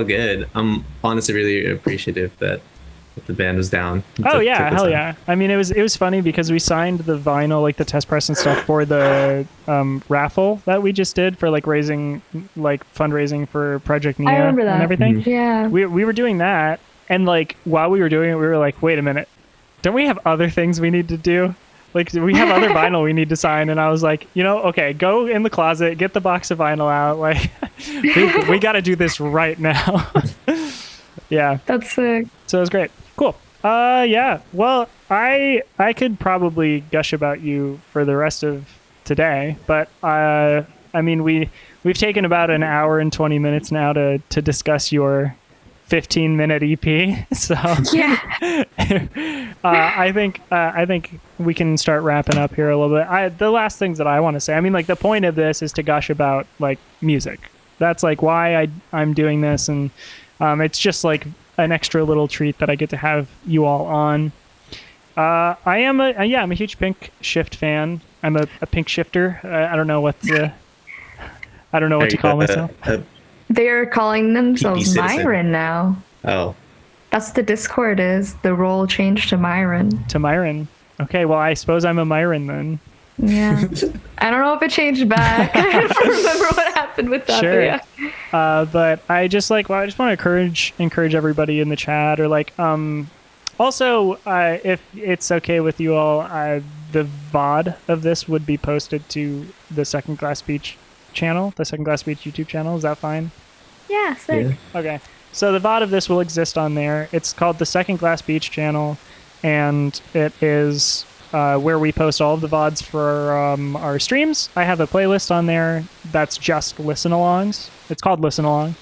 S4: good. I'm honestly really appreciative that the band was down.
S1: Oh yeah,
S4: took the
S1: hell
S4: time.
S1: yeah. I mean, it was funny because we signed the vinyl, like the test press and stuff, for the raffle that we just did for like fundraising for Project Nia
S2: remember that.
S1: and everything.
S2: Yeah.
S1: We were doing that, and like while we were doing it, we were like, wait a minute, don't we have other things we need to do? Like, we have other vinyl we need to sign. And I was like, okay, go in the closet, get the box of vinyl out. Like, we got to do this right now. Yeah.
S2: That's sick.
S1: So it was great. Cool. Yeah. Well, I could probably gush about you for the rest of today, but I mean, we've taken about an hour and 20 minutes now to discuss your 15-minute EP. So
S2: Yeah.
S1: I think we can start wrapping up here a little bit. The last things that I want to say, I mean, like, the point of this is to gush about like music. That's like why I'm doing this, and it's just like an extra little treat that I get to have you all on. I'm a huge Pink Shift fan. I'm a Pink Shifter. I don't know what to call myself.
S2: They're calling themselves
S4: citizen.
S2: Myron now.
S4: Oh,
S2: That's what the Discord is. The role changed to Myron.
S1: To Myron. Okay, well, I suppose I'm a Myron then.
S2: Yeah. I don't know if it changed back. I don't remember what happened with that.
S1: Sure.
S2: But yeah.
S1: But I just want to encourage everybody in the chat, or like, also, if it's okay with you all, the VOD of this would be posted to the Second Glass Beach channel, the Second Glass Beach YouTube channel. Is that fine?
S2: Yeah, sick.
S4: yeah.
S1: Okay. So the VOD of this will exist on there. It's called the Second Glass Beach channel, and it is where we post all of the VODs for our streams. I have a playlist on there that's just listen-alongs. It's called Listen Along.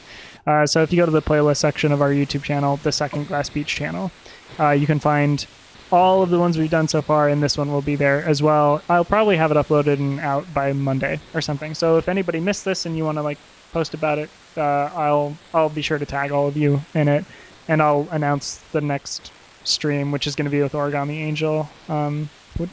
S1: So if you go to the playlist section of our YouTube channel, the Second Glass Beach channel, you can find all of the ones we've done so far, and this one will be there as well. I'll probably have it uploaded and out by Monday or something. So if anybody missed this and you want to like post about it, I'll be sure to tag all of you in it, and I'll announce the next stream, which is going to be with Origami Angel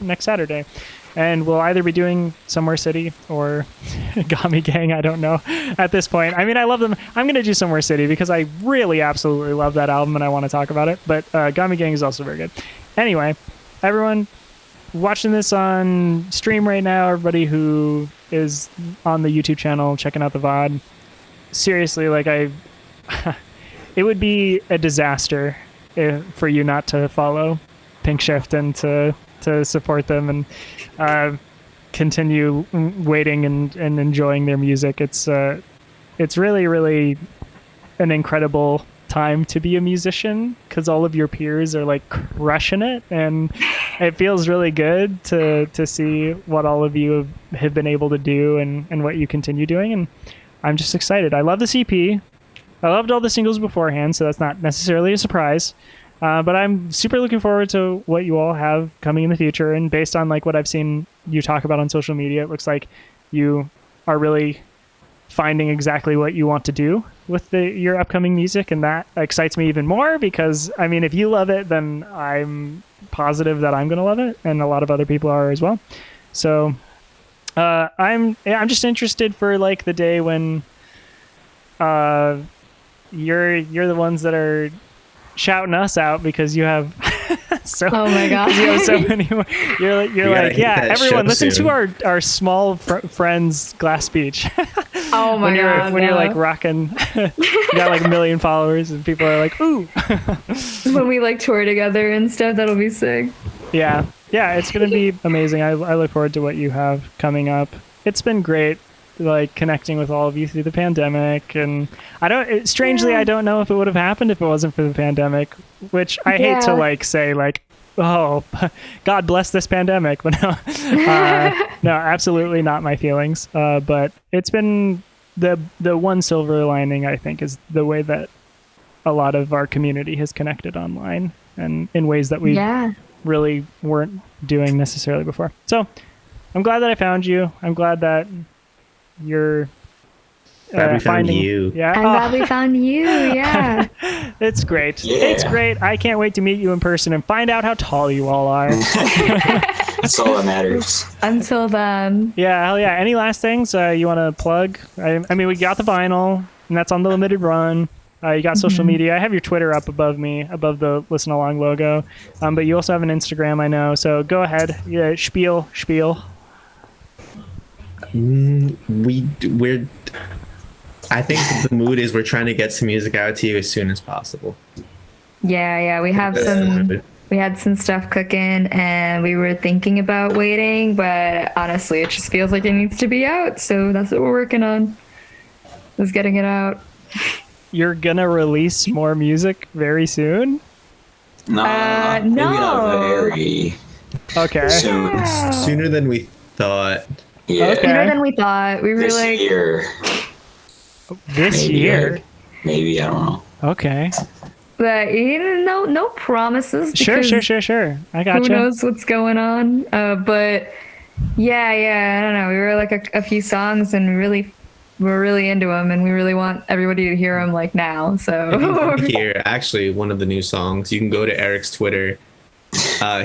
S1: next Saturday. And we'll either be doing Somewhere City or Gami Gang. I don't know at this point. I mean, I love them. I'm going to do Somewhere City because I really absolutely love that album and I want to talk about it. But Gami Gang is also very good. Anyway, everyone watching this on stream right now, everybody who is on the YouTube channel checking out the VOD, seriously, like it would be a disaster for you not to follow Pinkshift and to support them and continue waiting and enjoying their music. It's really, really an incredible time to be a musician because all of your peers are like crushing it, and it feels really good to see what all of you have been able to do and what you continue doing. And I'm just excited. I love this EP. I loved all the singles beforehand, so that's not necessarily a surprise. But I'm super looking forward to what you all have coming in the future. And based on like what I've seen you talk about on social media, it looks like you are really finding exactly what you want to do with your upcoming music. And that excites me even more because, I mean, if you love it, then I'm positive that I'm going to love it. And a lot of other people are as well. So I'm just interested for like the day when you're the ones that are shouting us out because you have
S2: oh my god,
S1: you have so many more. You're like, yeah, everyone listen to our small friends Glass Beach.
S2: Oh my god,
S1: when you're like rocking, you got like 1 million followers and people are like, ooh.
S2: When we like tour together and stuff, that'll be sick.
S1: Yeah, it's gonna be amazing. I look forward to what you have coming up. It's been great, like connecting with all of you through the pandemic, and I don't know if it would have happened if it wasn't for the pandemic, which I hate to like say like, oh, God bless this pandemic, but no, no, absolutely not my feelings. But it's been the one silver lining, I think, is the way that a lot of our community has connected online and in ways that we really weren't doing necessarily before. So I'm glad that I found you. I'm glad that you're
S4: glad we found you.
S1: Yeah,
S2: I'm glad we found you. Yeah,
S1: it's great.
S3: Yeah.
S1: It's great. I can't wait to meet you in person and find out how tall you all are.
S3: That's all that matters.
S2: Until then.
S1: Yeah, hell yeah. Any last things you want to plug? I mean, we got the vinyl, and that's on the limited run. You got social media. I have your Twitter up above me, above the Listen Along logo. But you also have an Instagram, I know. So go ahead. Yeah, spiel.
S4: We're I think the mood is we're trying to get some music out to you as soon as possible.
S2: Yeah, we have we had some stuff cooking and we were thinking about waiting, but honestly it just feels like it needs to be out, so that's what we're working on, is getting it out.
S1: You're gonna release more music very soon?
S3: No, maybe not very
S1: Okay.
S3: soon.
S2: Yeah.
S4: Sooner than we thought.
S3: Yeah.
S1: Okay.
S2: Sooner than we thought. We were
S3: This
S2: like
S3: year.
S1: This
S3: Maybe,
S1: year?
S3: Maybe, I don't know.
S1: Okay.
S2: but no promises.
S1: Sure.
S2: because
S1: I got
S2: Who
S1: you.
S2: knows what's going on? But yeah, I don't know. We were like a few songs and we're really into them, and we really want everybody to hear them like now. So
S4: Here, actually, one of the new songs, you can go to Erich's Twitter.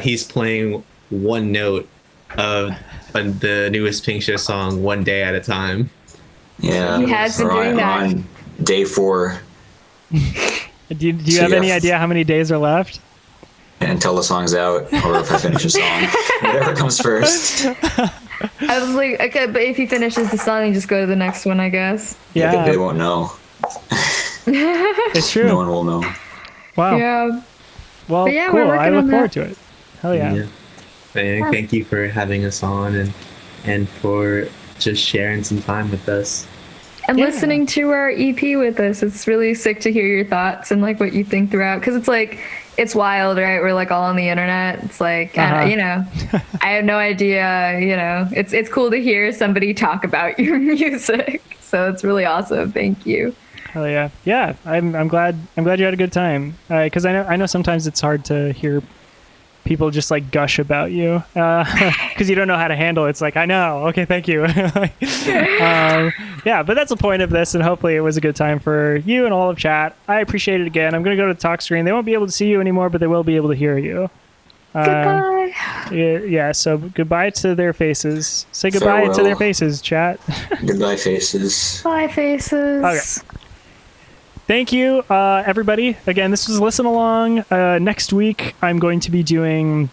S4: He's playing one note of the newest Pinkshift song, One Day at a Time.
S3: Yeah.
S2: He has been
S3: we're
S2: doing that.
S3: on day 4
S1: Do you
S3: So
S1: have any
S3: yeah.
S1: idea how many days are left?
S3: until the song's out, or if I finish a song. Whatever comes first.
S2: I was like, okay, but if he finishes the song, you just go to the next one, I guess.
S1: Yeah,
S3: They won't know.
S1: it's true.
S3: No one will know.
S1: Wow.
S2: Yeah.
S1: Well,
S2: But yeah, we're
S1: cool. I
S2: working
S1: look
S2: on
S1: forward
S2: that.
S1: to it. Hell yeah.
S4: Thank you for having us on and for just sharing some time with us.
S2: And
S1: Yeah.
S2: listening to our EP with us, it's really sick to hear your thoughts and like what you think throughout. Because it's like, it's wild, right? We're like all on the internet. It's like, you know, I have no idea. You know, it's cool to hear somebody talk about your music. So it's really awesome. Thank you.
S1: Hell yeah. Yeah, I'm glad you had a good time. Because I know sometimes it's hard to hear people just like gush about you because you don't know how to handle it. It's like, I know. Okay, thank you. Yeah, but that's the point of this, and hopefully it was a good time for you and all of chat. I appreciate it again. I'm going to go to the talk screen. They won't be able to see you anymore, but they will be able to hear you.
S2: Goodbye.
S1: Yeah, so goodbye to their faces. Say goodbye to their faces, chat.
S3: Goodbye, faces.
S2: Bye, faces.
S1: Okay. Thank you, everybody. Again, this was Listen Along. Next week, I'm going to be doing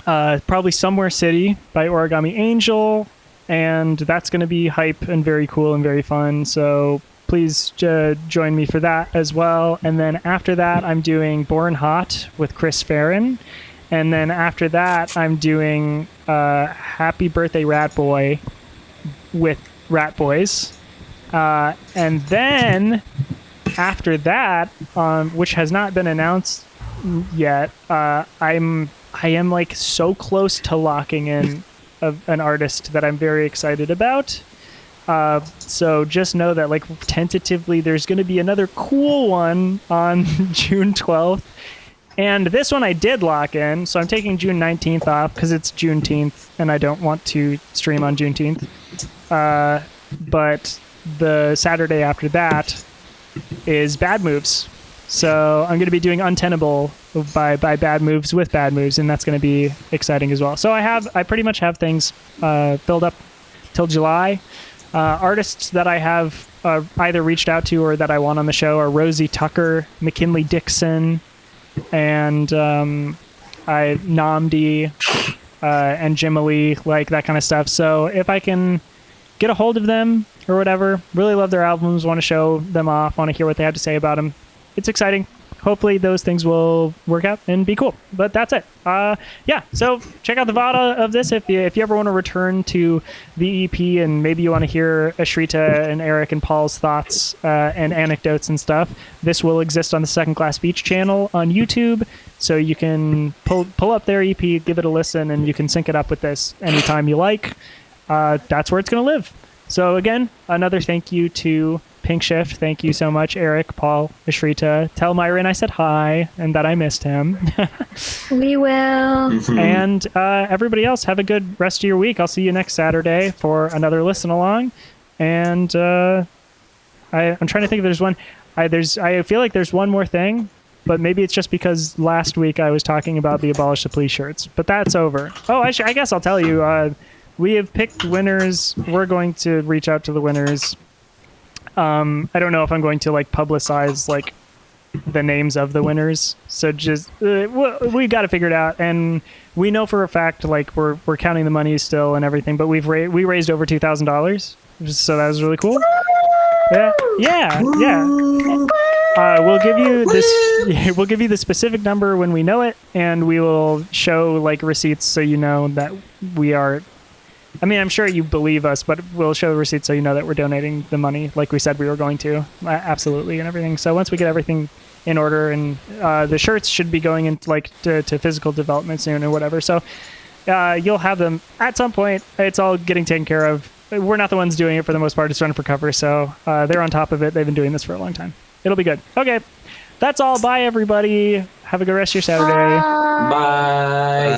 S1: probably Somewhere City by Origami Angel, and that's going to be hype and very cool and very fun. So please join me for that as well. And then after that, I'm doing Born Hot with Chris Farron. And then after that, I'm doing Happy Birthday Rat Boy with Rat Boys. And then after that, which has not been announced yet, I am like so close to locking in an artist that I'm very excited about. So just know that like tentatively there's going to be another cool one on June 12th. And this one I did lock in, so I'm taking June 19th off because it's Juneteenth and I don't want to stream on Juneteenth. But the Saturday after that is Bad Moves. So I'm going to be doing Untenable by Bad Moves with Bad Moves, and that's going to be exciting as well. So I pretty much have things filled up till July. Artists that I have either reached out to or that I want on the show are Rosie Tucker, McKinley Dixon, and Namdi and Jim Ali, like that kind of stuff. So if I can get a hold of them or whatever, really love their albums, want to show them off, want to hear what they have to say about them, it's exciting. Hopefully those things will work out and be cool. But that's it. Yeah, so check out the VOD of this if you ever want to return to the EP and maybe you want to hear Ashrita and Eric and Paul's thoughts and anecdotes and stuff. This will exist on the Second Class Beach channel on YouTube, so you can pull up their EP, give it a listen, and you can sync it up with this anytime you like. That's where it's going to live. So again, another thank you to pinkshift. Thank you so much, Eric, Paul, Ashrita. Tell Myron I said hi and that I missed him.
S2: We will.
S1: And everybody else, have a good rest of your week. I'll see you next Saturday for another Listen Along. And I'm trying to think if there's one. I feel like there's one more thing, but maybe it's just because last week I was talking about the Abolish the Police shirts. But that's over. Oh, I guess I'll tell you. We have picked winners. We're going to reach out to the winners. I don't know if I'm going to like publicize like the names of the winners. So just we've got to figure it out, and we know for a fact like we're counting the money still and everything. But we raised over $2,000, so that was really cool. Yeah. We'll give you this. We'll give you the specific number when we know it, and we will show like receipts so you know that we are. I mean, I'm sure you believe us, but we'll show the receipts so you know that we're donating the money like we said we were going to. Absolutely, and everything. So once we get everything in order, and the shirts should be going into like to physical development soon or whatever. So you'll have them at some point. It's all getting taken care of. We're not the ones doing it for the most part. It's run for cover, so they're on top of it. They've been doing this for a long time. It'll be good. Okay, that's all. Bye, everybody. Have a good rest of your Saturday.
S3: Bye.